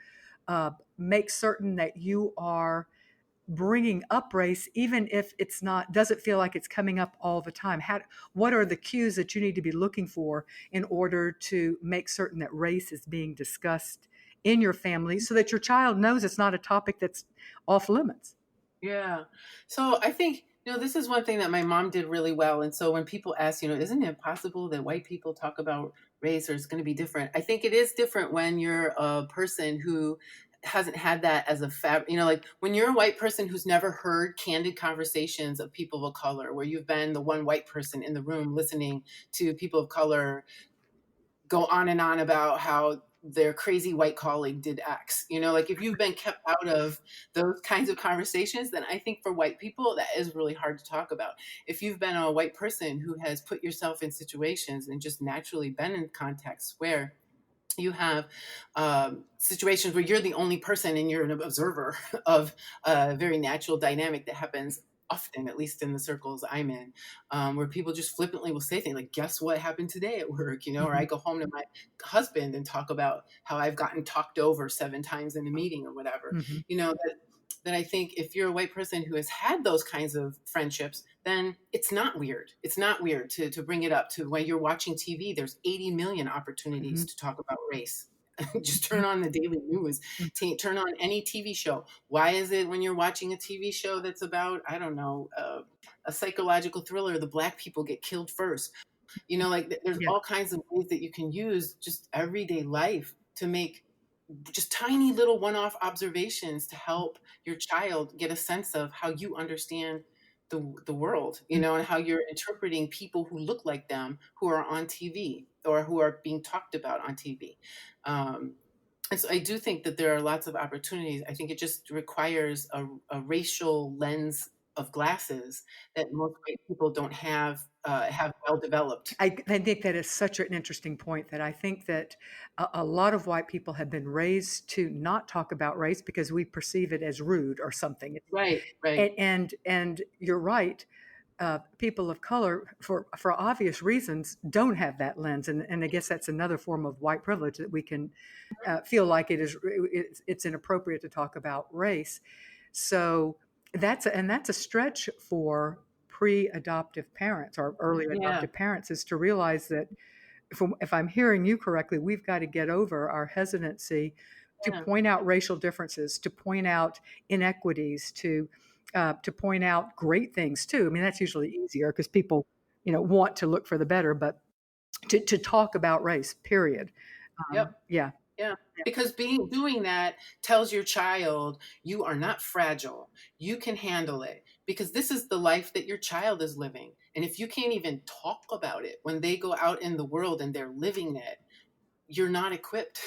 make certain that you are bringing up race, even if it's not, doesn't feel like it's coming up all the time? What are the cues that you need to be looking for in order to make certain that race is being discussed in your family so that your child knows it's not a topic that's off limits? Yeah. So I think, this is one thing that my mom did really well. And so when people ask, isn't it possible that white people talk about race or it's going to be different? I think it is different when you're a person who hasn't had that as a like when you're a white person who's never heard candid conversations of people of color, where you've been the one white person in the room listening to people of color go on and on about how their crazy white colleague did X. Like if you've been kept out of those kinds of conversations, then I think for white people, that is really hard to talk about. If you've been a white person who has put yourself in situations and just naturally been in contexts where you have situations where you're the only person and you're an observer of a very natural dynamic that happens often, at least in the circles I'm in, where people just flippantly will say things like, guess what happened today at work, or I Mhm, go home to my husband and talk about how I've gotten talked over 7 times in a meeting or whatever, mhm, that I think if you're a white person who has had those kinds of friendships, then it's not weird. It's not weird to bring it up to when you're watching TV. There's 80 million opportunities mhm, to talk about race. Just mhm, turn on the daily news, mhm. turn on any TV show. Why is it when you're watching a TV show that's about, I don't know, a psychological thriller, the black people get killed first? Like there's Yeah. all kinds of ways that you can use just everyday life to make just tiny little one-off observations to help your child get a sense of how you understand the world, and how you're interpreting people who look like them who are on TV or who are being talked about on TV. Um, and so I do think that there are lots of opportunities. I think it just requires a racial lens of glasses that most white people don't have well developed. I think that is such an interesting point, that I think that a lot of white people have been raised to not talk about race because we perceive it as rude or something. Right, right. And you're right. People of color, for obvious reasons, don't have that lens, and I guess that's another form of white privilege, that we can feel like it's inappropriate to talk about race. So that's a stretch for pre-adoptive parents or early Yeah, adoptive parents, is to realize that, if I'm hearing you correctly, we've got to get over our hesitancy to yeah, point out racial differences, to point out inequities, to point out great things too. I mean, that's usually easier because people, want to look for the better, but to talk about race, period. yep. Yeah. Yeah, Yeah. because doing that tells your child you are not fragile. You can handle it because this is the life that your child is living. And if you can't even talk about it when they go out in the world and they're living it, you're not equipped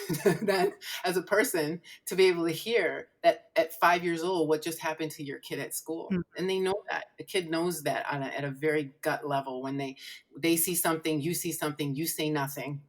then as a person to be able to hear that at 5 years old what just happened to your kid at school. Mm, And they know that. The kid knows that at a very gut level when they see something, you say nothing.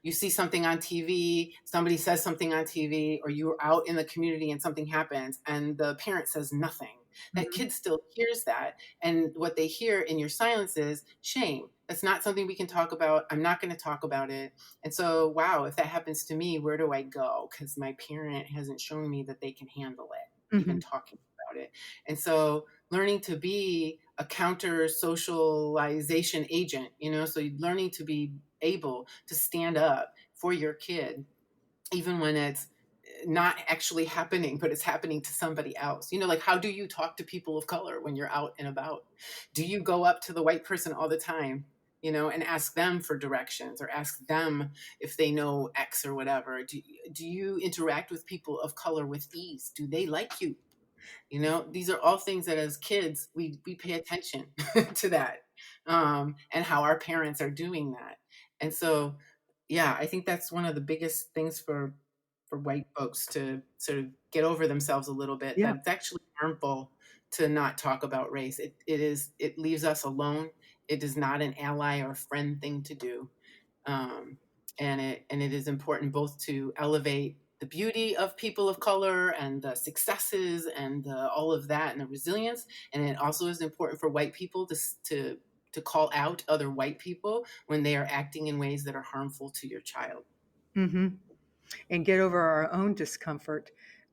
You see something on TV, somebody says something on TV, or you're out in the community and something happens and the parent says nothing. That mhm, kid still hears that. And what they hear in your silence is shame. That's not something we can talk about. I'm not going to talk about it. And so, wow, if that happens to me, where do I go? Because my parent hasn't shown me that they can handle it, even mhm, talking about it. And so, learning to be a counter socialization agent, so learning to be able to stand up for your kid, even when it's not actually happening, but it's happening to somebody else. Like how do you talk to people of color when you're out and about? Do you go up to the white person all the time? And ask them for directions or ask them if they know X or whatever. Do you interact with people of color with ease? Do they like you? These are all things that as kids we pay attention to that, and how our parents are doing that. And so, yeah, I think that's one of the biggest things for for white folks to sort of get over themselves a little bit, Yeah. that it's actually harmful to not talk about race. It leaves us alone. It is not an ally or friend thing to do. Um, and it is important both to elevate the beauty of people of color and the successes and all of that and the resilience. And it also is important for white people to call out other white people when they are acting in ways that are harmful to your child. Hmm. And get over our own discomfort.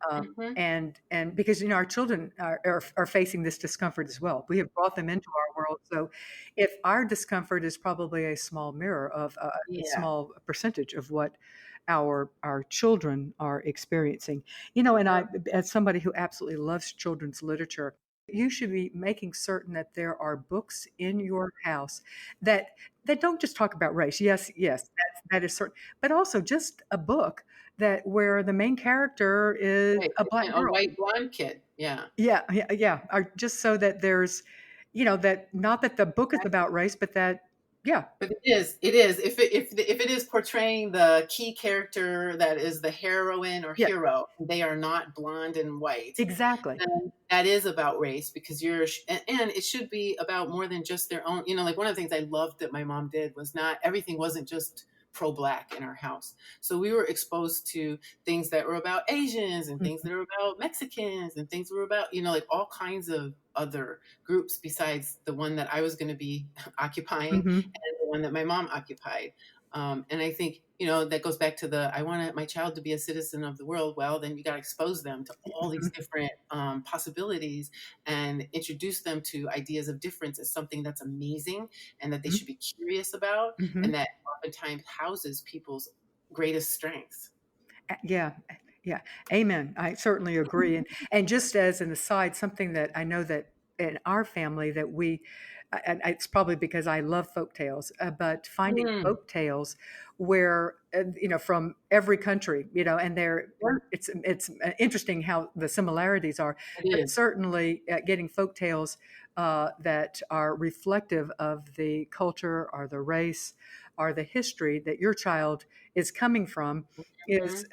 Hmm. And because our children are facing this discomfort as well. We have brought them into our world. So if our discomfort is probably a small mirror of a Yeah. small percentage of what our children are experiencing. And I, Yep. as somebody who absolutely loves children's literature, you should be making certain that there are books in your house that don't just talk about race. Yes, that is certain, but also just a book that where the main character is Right. a black A girl. white blonde kid. Yeah. Yeah, yeah, yeah. Or just so that there's, that not that the book is about race, but that, yeah, But it is. It is. If it is portraying the key character that is the heroine or yeah, hero, they are not blonde and white. exactly. Then that is about race because and it should be about more than just their own. Like one of the things I loved that my mom did was not everything wasn't just pro-black in our house. So we were exposed to things that were about Asians and things that Mhm, were about Mexicans and things that were about like all kinds of other groups besides the one that I was going to be occupying mhm, and the one that my mom occupied. And I think, that goes back to I want my child to be a citizen of the world. Well, then you got to expose them to all these mhm, different possibilities and introduce them to ideas of difference as something that's amazing and that they mhm, should be curious about and mhm. that oftentimes houses people's greatest strengths. Yeah, yeah. Amen. I certainly agree. And just as an aside, something that I know that in our family that and it's probably because I love folk tales, but finding Mm, folk tales where from every country, and yeah, it's interesting how the similarities are, it but is. certainly getting folk tales that are reflective of the culture or the race or the history that your child is coming from Mhm. is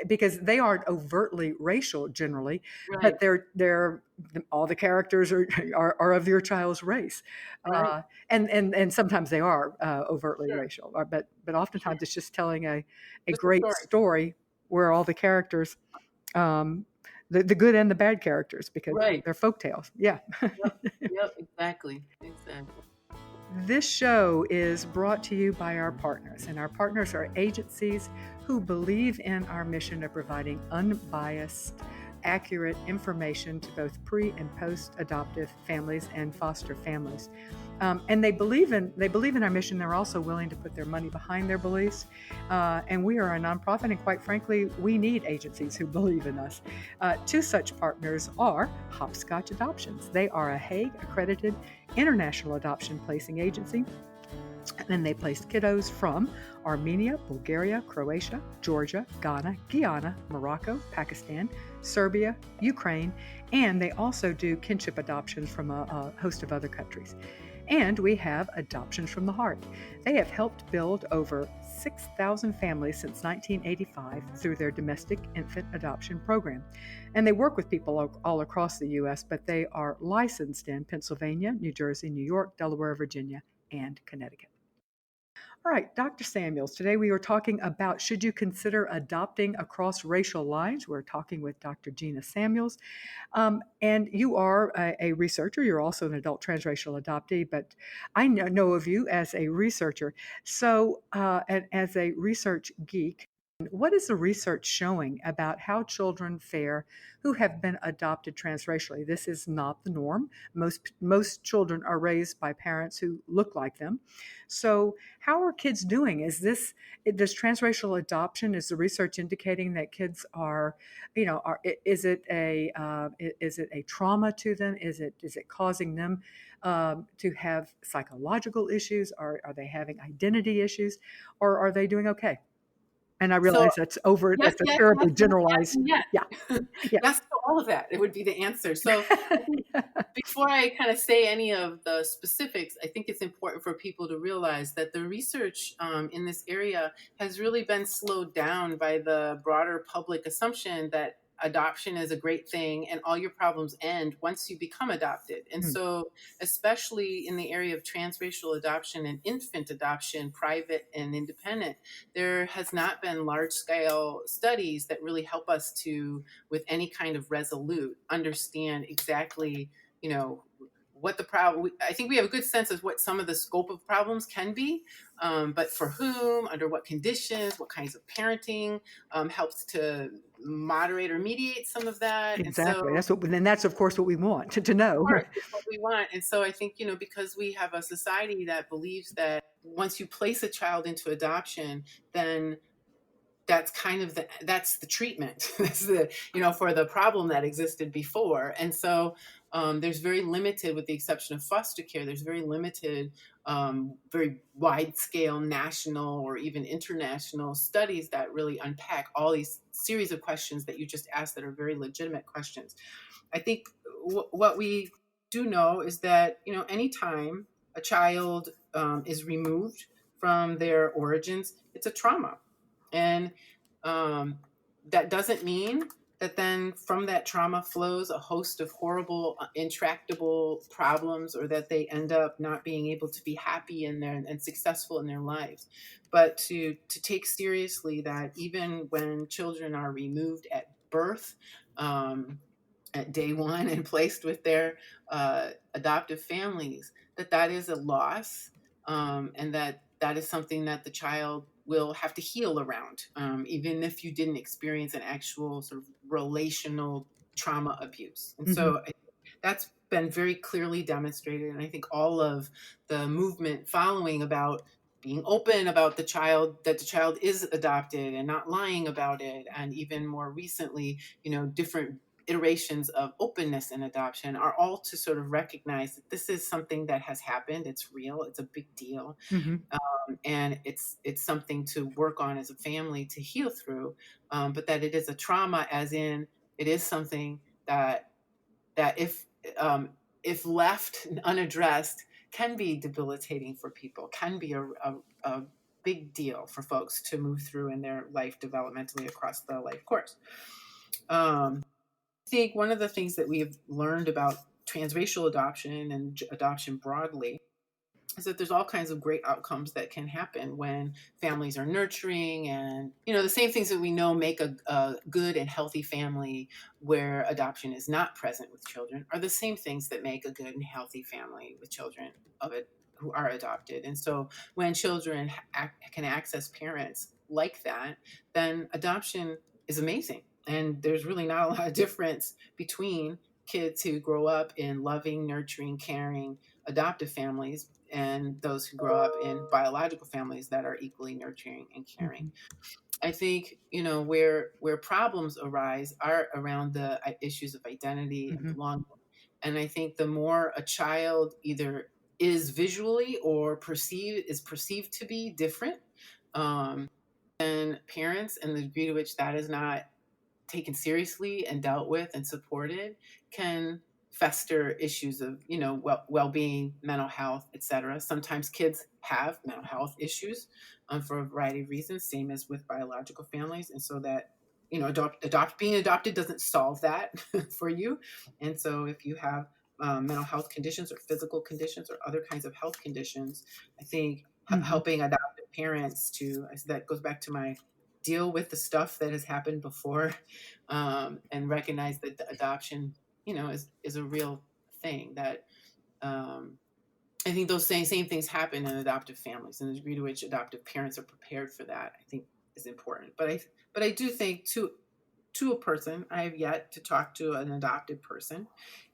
because they aren't overtly racial generally, but Right, they're all the characters are of your child's race, right. and sometimes they are overtly Sure, racial, but sure. oftentimes it's just telling a Just a great story. story where all the characters, um, the good and the bad characters, because Right. they're folk tales. Yeah. Yep. Yep. Exactly. Exactly. This show is brought to you by our partners, and our partners are agencies who believe in our mission of providing unbiased, accurate information to both pre and post adoptive families and foster families. And they believe in our mission. They're also willing to put their money behind their beliefs. And we are a nonprofit, and quite frankly, we need agencies who believe in us. Two such partners are Hopscotch Adoptions. They are a Hague accredited international adoption placing agency, and they placed kiddos from Armenia, Bulgaria, Croatia, Georgia, Ghana, Guyana, Morocco, Pakistan, Serbia, Ukraine, and they also do kinship adoptions from a host of other countries. And we have Adoptions from the Heart. They have helped build over 6,000 families since 1985 through their domestic infant adoption program. And they work with people all across the U.S., but they are licensed in Pennsylvania, New Jersey, New York, Delaware, Virginia, and Connecticut. All right, Dr. Samuels, today we are talking about should you consider adopting across racial lines. We're talking with Dr. Gina Samuels. And you are a researcher. You're also an adult transracial adoptee, but I know of you as a researcher. So, and as a research geek, what is the research showing about how children fare who have been adopted transracially? This is not the norm. Most children are raised by parents who look like them. So, how are kids doing? Does transracial adoption, is the research indicating that kids are, is it a trauma to them? Is it causing them to have psychological issues? Are they having identity issues, or are they doing okay? And I So realize yes, that's a yes, yes, terribly yes, yes, generalized. and yes. Yeah, yeah. Yes to all of that. It would be the answer. So I think before I kind of say any of the specifics, I think it's important for people to realize that the research in this area has really been slowed down by the broader public assumption that adoption is a great thing and all your problems end once you become adopted. And Mm, so, especially in the area of transracial adoption and infant adoption, private and independent, there has not been large scale studies that really help us to, with any kind of resolute, understand exactly, you know, what the problem. I think we have a good sense of what some of the scope of problems can be, but for whom, under what conditions, what kinds of parenting helps to moderate or mediate some of that. And exactly. so, That's of course what we want to of know. course, it's what we want. And so I think, because we have a society that believes that once you place a child into adoption, then that's the treatment. That's the, for the problem that existed before. And so there's very limited, with the exception of foster care, there's very limited, very wide scale national or even international studies that really unpack all these series of questions that you just asked that are very legitimate questions. I think what we do know is that, anytime a child is removed from their origins, it's a trauma. And um, that doesn't mean that then from that trauma flows a host of horrible, intractable problems, or that they end up not being able to be happy in their and successful in their lives. But to take seriously that even when children are removed at birth, at day one, and placed with their adoptive families, that is a loss, and that is something that the child will have to heal around, even if you didn't experience an actual sort of relational trauma abuse. And Hmm. so that's been very clearly demonstrated. And I think all of the movement following about being open about that the child is adopted and not lying about it, and even more recently, different iterations of openness in adoption, are all to sort of recognize that this is something that has happened. It's real. It's a big deal, Hmm. and it's something to work on as a family to heal through. But that it is a trauma, as in it is something that if left unaddressed can be debilitating for people, can be a big deal for folks to move through in their life developmentally across the life course. I think one of the things that we've learned about transracial adoption and adoption broadly is that there's all kinds of great outcomes that can happen when families are nurturing, and the same things that we know make a good and healthy family where adoption is not present with children are the same things that make a good and healthy family with children of it who are adopted. And so when children can access parents like that, then adoption is amazing. And there's really not a lot of difference between kids who grow up in loving, nurturing, caring adoptive families and those who grow up in biological families that are equally nurturing and caring. Hmm. I think, where problems arise are around the issues of identity and Hmm. belonging. And I think the more a child either is visually or perceived to be different, than parents, and the degree to which that is not taken seriously and dealt with and supported, can fester issues of well-being, mental health, etc. Sometimes kids have mental health issues, for a variety of reasons, same as with biological families. And so that, being adopted doesn't solve that for you. And so if you have mental health conditions or physical conditions or other kinds of health conditions, I think Hmm. helping adoptive parents to, that goes back to my deal with the stuff that has happened before, and recognize that the adoption, is a real thing. That I think those same things happen in adoptive families, and the degree to which adoptive parents are prepared for that, I think, is important. But I do think, to a person, I have yet to talk to an adopted person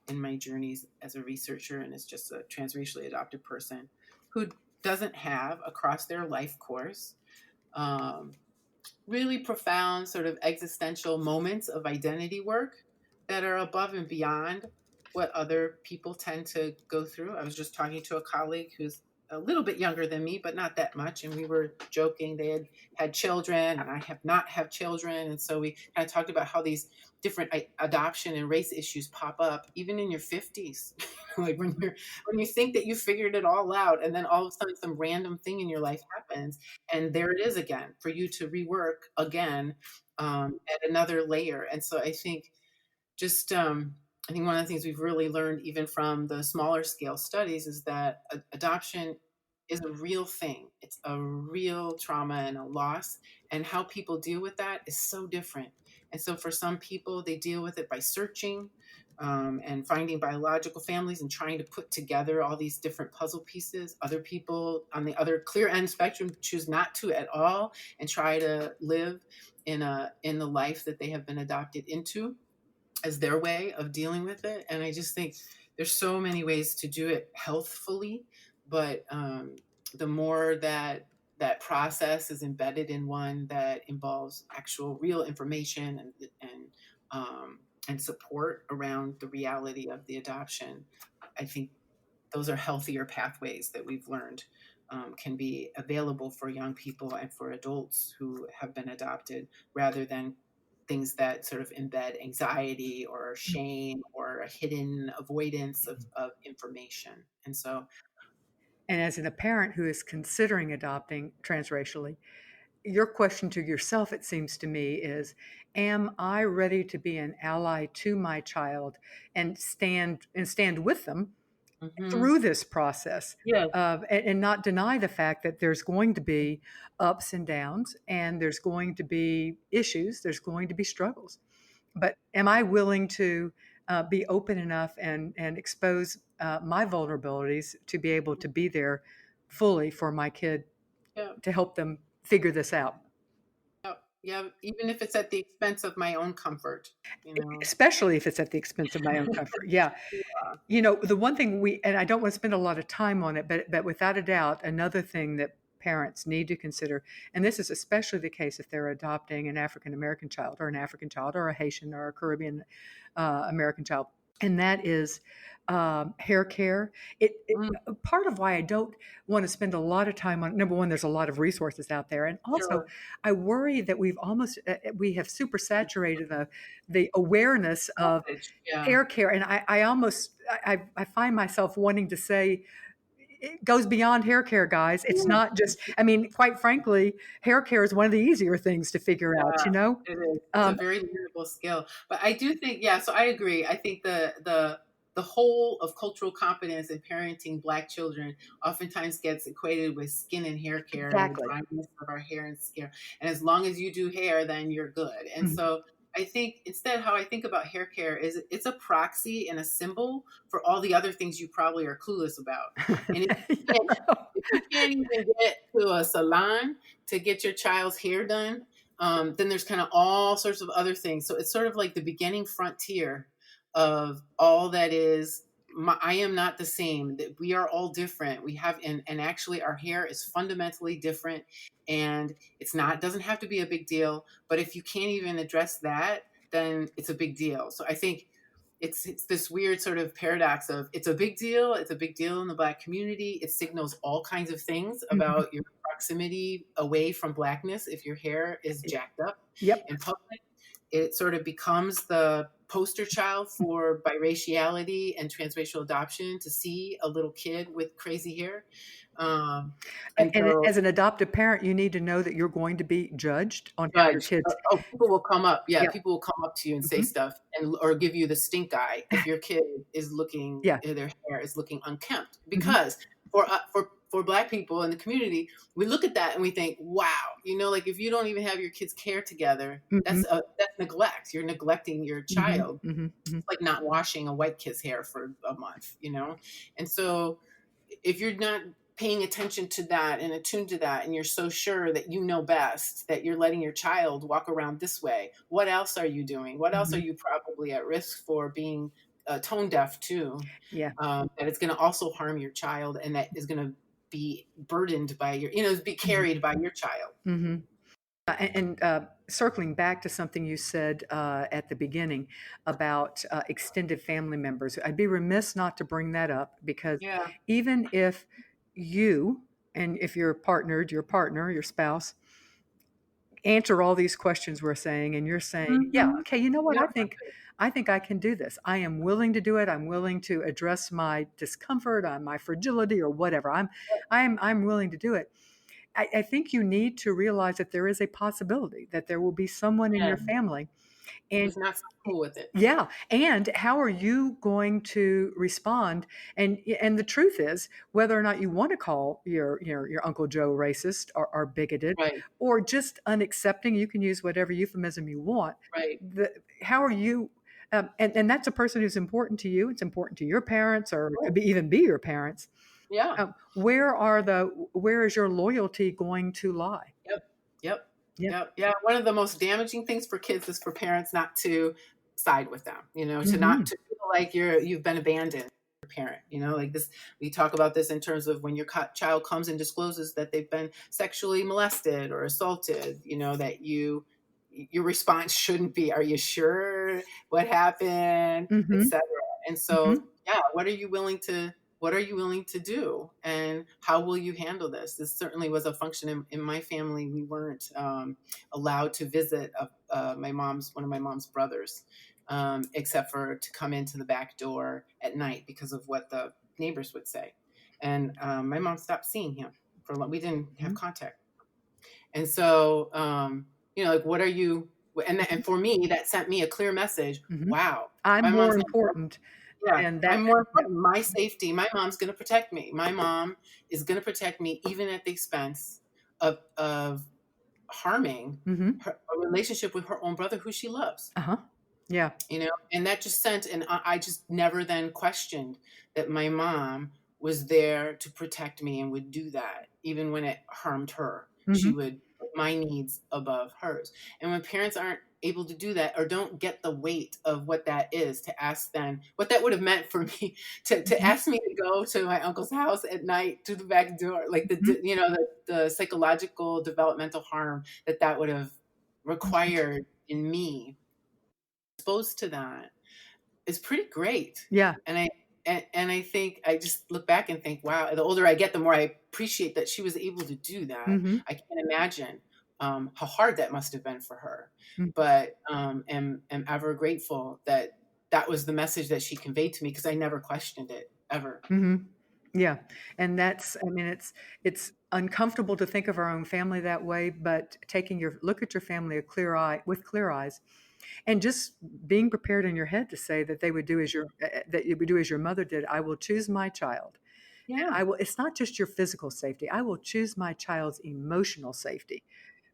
in my journeys as a researcher, and as just a transracially adopted person who doesn't have across their life course, um, really profound sort of existential moments of identity work that are above and beyond what other people tend to go through. I was just talking to a colleague who's a little bit younger than me, but not that much. And we were joking. They had children, and I have not have children. And so we kind of talked about how these different adoption and race issues pop up even in your 50s. Like when you think that you figured it all out, and then all of a sudden some random thing in your life happens, and there it is again for you to rework again, at another layer. And so just I think one of the things we've really learned, even from the smaller scale studies, is that adoption is a real thing. It's a real trauma and a loss, and how people deal with that is so different. And so, for some people, they deal with it by searching, and finding biological families and trying to put together all these different puzzle pieces. Other people, on the other clear end spectrum, choose not to at all and try to live in the life that they have been adopted into as their way of dealing with it. And I just think there's so many ways to do it healthfully, but the more that process is embedded in one that involves actual real information and support around the reality of the adoption, I think those are healthier pathways that we've learned, can be available for young people and for adults who have been adopted, rather than things that sort of embed anxiety or shame or a hidden avoidance of information. And so, And as a parent who is considering adopting transracially, your question to yourself, it seems to me, is, am I ready to be an ally to my child and stand with them mhm, through this process, yeah, and not deny the fact that there's going to be ups and downs, and there's going to be issues, there's going to be struggles. But am I willing to be open enough and expose my vulnerabilities to be able to be there fully for my kid yeah, to help them figure this out? yeah, yeah, even if it's at the expense of my own comfort, you know. Especially if it's at the expense of my own comfort. Yeah. Yeah. The one thing and I don't want to spend a lot of time on it, but without a doubt, another thing that parents need to consider, and this is especially the case if they're adopting an African American child or an African child or a Haitian or a Caribbean American child, and that is hair care. Mm, Part of why I don't want to spend a lot of time on, number one, there's a lot of resources out there, and also sure. I worry that we have super saturated the awareness of Message, yeah. hair care, and I almost I find myself wanting to say it goes beyond hair care, guys. It's not just. I mean, quite frankly, hair care is one of the easier things to figure out. Yeah, You know, it is. It's a um, very learnable skill. But I do think, yeah, so I agree. I think the whole of cultural competence in parenting Black children oftentimes gets equated with skin and hair care and the exactly. dryness of our hair and skin. And as long as you do hair, then you're good. And Mhm. so I think instead, how I think about hair care is it's a proxy and a symbol for all the other things you probably are clueless about. And if you can't even get to a salon to get your child's hair done, then there's kind of all sorts of other things. So it's sort of like the beginning frontier of all that is. I am not the same. That we are all different. We have, and actually, our hair is fundamentally different, and it's not doesn't have to be a big deal. But if you can't even address that, then it's a big deal. So I think it's this weird sort of paradox of it's a big deal. It's a big deal in the Black community. It signals all kinds of things Mhm. about your proximity away from Blackness. If your hair is jacked up Yep. in public, it sort of becomes the poster child for biraciality and transracial adoption to see a little kid with crazy hair. Um, and And so as an adoptive parent, you need to know that you're going to be judged on how your judge. kids. Oh, people will come up. Yeah, Yeah. people will come up to you and say Mhm. stuff and or give you the stink eye if your kid is looking, Yeah. their hair is looking unkempt. Mhm. Because for Black people in the community, we look at that and we think, wow, like if you don't even have your kids' hair together, Mhm. that's neglect. You're neglecting your Mhm. child. Mhm. Mhm. It's like not washing a white kid's hair for a month. And so if you're not paying attention to that and attuned to that, and you're so sure that you know best, that you're letting your child walk around this way, what else are you doing? What else are Mhm. you probably at risk for being tone deaf to? Yeah. That it's going to also harm your child, and that is going to be burdened by be Mhm. carried by your child. Mhm. And circling back to something you said at the beginning about extended family members, I'd be remiss not to bring that up because Yeah. even if you, and if you're partnered, your partner, your spouse, answer all these questions we're saying, and you're saying, yeah, Mhm. okay, you know what, Yep. I think I can do this. I am willing to do it. I'm willing to address my discomfort, my fragility, or whatever. I'm willing to do it. I think you need to realize that there is a possibility that there will be someone in Yeah. your family. And Who's not so cool with it. yeah, and how are you going to respond? And the truth is, whether or not you want to call your Uncle Joe racist or bigoted Right. or just unaccepting, you can use whatever euphemism you want. Right. How are you? And that's a person who's important to you. It's important to your parents, or it Right. could even be your parents. Yeah. Where is your loyalty going to lie? Yep. Yep. Yeah. Yep. Yeah. One of the most damaging things for kids is for parents not to side with them, to not Hmm. to feel like you've been abandoned, your parent, like this. We talk about this in terms of when your child comes and discloses that they've been sexually molested or assaulted, that your response shouldn't be, "Are you sure what happened?" Hmm. etc. And so, Hmm. yeah, what are you willing to do, and how will you handle this? This certainly was a function in my family. We weren't allowed to visit one of my mom's brothers, except for to come into the back door at night because of what the neighbors would say. And my mom stopped seeing him for long. We didn't have contact. And so, like, what are you? And for me, that sent me a clear message. Hmm. Wow, I'm my more mom's not. important, Yeah, and that. I'm more Yeah. important. My safety. My mom's going to protect me. My mom is going to protect me, even at the expense of harming Hmm. a relationship with her own brother, who she loves. Uh-huh. Yeah. And that just sent, and I just never then questioned that my mom was there to protect me and would do that even when it harmed her. She Hmm. would put my needs above hers. And when parents aren't able to do that or don't get the weight of what that is, to ask them what that would have meant for me, to Hmm. ask me to go to my uncle's house at night to the back door, like Hmm. the psychological developmental harm that would have required in me, exposed to that, is pretty great. Yeah. And I think I just look back and think, wow, the older I get, the more I appreciate that she was able to do that. Hmm. I can't imagine how hard that must have been for her, Hmm. but am ever grateful that that was the message that she conveyed to me, because I never questioned it ever. Hmm. Yeah. And I mean, it's uncomfortable to think of our own family that way, but taking your look at your family with clear eyes, and just being prepared in your head to say that they would do as that you would do as your mother did. I will choose my child. And Yeah. I will, it's not just your physical safety. I will choose my child's emotional safety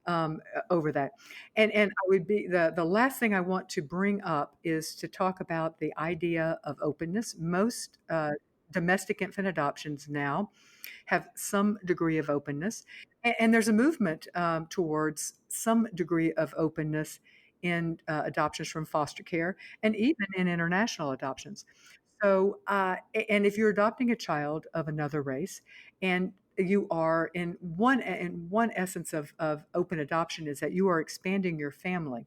over that. And I would be the last thing I want to bring up is to talk about the idea of openness. Most domestic infant adoptions now have some degree of openness, and there's a movement towards some degree of openness in adoptions from foster care and even in international adoptions. So, and if you're adopting a child of another race, and you are in one essence of open adoption is that you are expanding your family.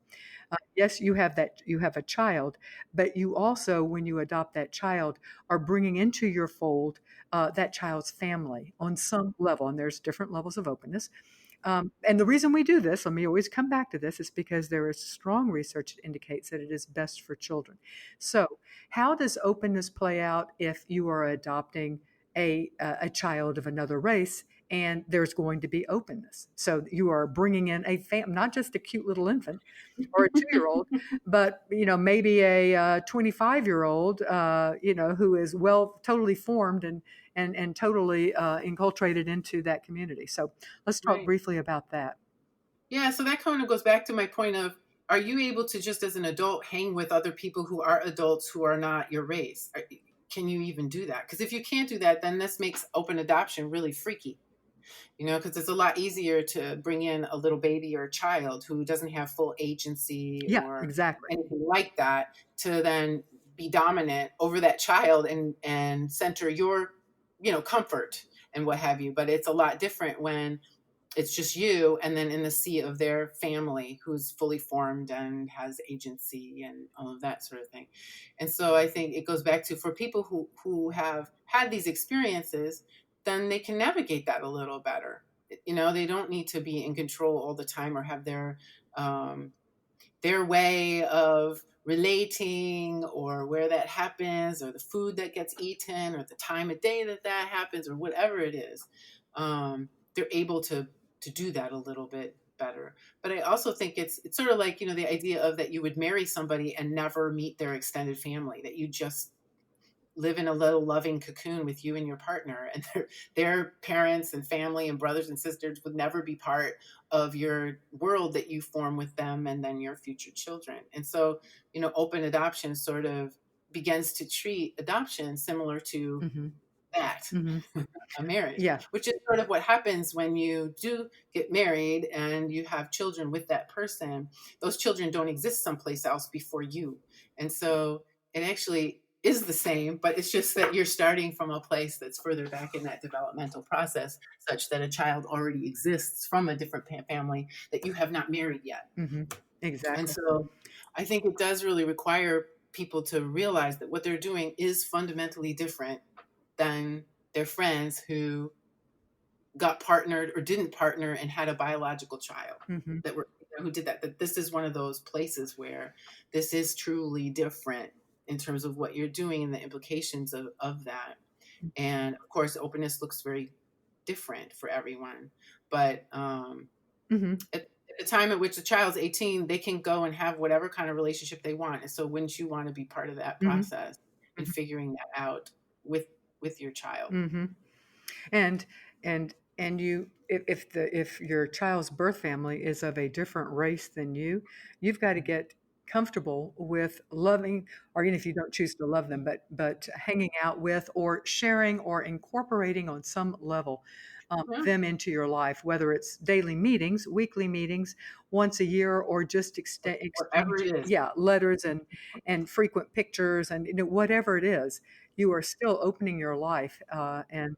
Yes, you have a child, but you also, when you adopt that child, are bringing into your fold that child's family on some level, and there's different levels of openness. And the reason we do this, let me always come back to this, is because there is strong research that indicates that it is best for children. So, how does openness play out if you are adopting a child of another race? And there's going to be openness. So you are bringing in not just a cute little infant or a 2-year old, but maybe a 25-year old, who is totally formed and totally enculturated into that community. So let's talk Right. briefly about that. Yeah, so that kind of goes back to my point of, are you able to, just as an adult, hang with other people who are adults who are not your race? Can you even do that? Because if you can't do that, then this makes open adoption really freaky, because it's a lot easier to bring in a little baby or a child who doesn't have full agency Yeah, or exactly. anything like that, to then be dominant over that child and center your, comfort and what have you. But it's a lot different when it's just you, and then in the sea of their family who's fully formed and has agency and all of that sort of thing. And so I think it goes back to, for people who have had these experiences, then they can navigate that a little better. They don't need to be in control all the time or have um, their way of relating or where that happens or the food that gets eaten or the time of day that that happens or whatever it is. They're able to do that a little bit better. But I also think it's sort of like, the idea of that you would marry somebody and never meet their extended family, that you just live in a little loving cocoon with you and your partner, and their parents and family and brothers and sisters would never be part of your world that you form with them and then your future children. And so, open adoption sort of begins to treat adoption similar to Mm-hmm. that, Mm-hmm. a marriage, Yeah. which is sort of what happens when you do get married and you have children with that person. Those children don't exist someplace else before you. And so it actually is the same, but it's just that you're starting from a place that's further back in that developmental process, such that a child already exists from a different family that you have not married yet. Mm-hmm. And Exactly. so I think it does really require people to realize that what they're doing is fundamentally different than their friends who got partnered or didn't partner and had a biological child Mm-hmm. that were who did that. That this is one of those places where this is truly different in terms of what you're doing and the implications of that. And of course, openness looks very different for everyone. But Mm-hmm. at the time at which the child's 18, they can go and have whatever kind of relationship they want. And so wouldn't you want to be part of that Mm-hmm. process and figuring that out with your child? Mm-hmm. And and you, if your child's birth family is of a different race than you've got to get comfortable with loving, or even if you don't choose to love them, but hanging out with or sharing or incorporating on some level Yeah. them into your life, whether it's daily meetings, weekly meetings, once a year, or just Whatever it exchanging, is. yeah, letters and frequent pictures, and whatever it is, you are still opening your life, and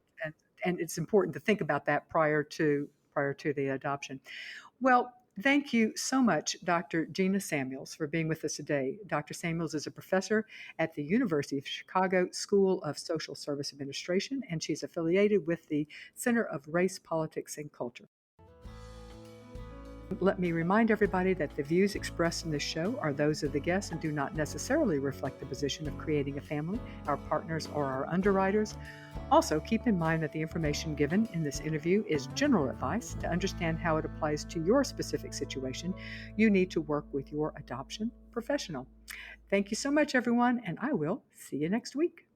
it's important to think about that prior to the adoption. Well, thank you so much, Dr. Gina Samuels, for being with us today. Dr. Samuels is a professor at the University of Chicago School of Social Service Administration, and she's affiliated with the Center of Race, Politics, and Culture. Let me remind everybody that the views expressed in this show are those of the guests and do not necessarily reflect the position of creating a family, our partners, or our underwriters. Also, keep in mind that the information given in this interview is general advice. To understand how it applies to your specific situation, you need to work with your adoption professional. Thank you so much, everyone, and I will see you next week.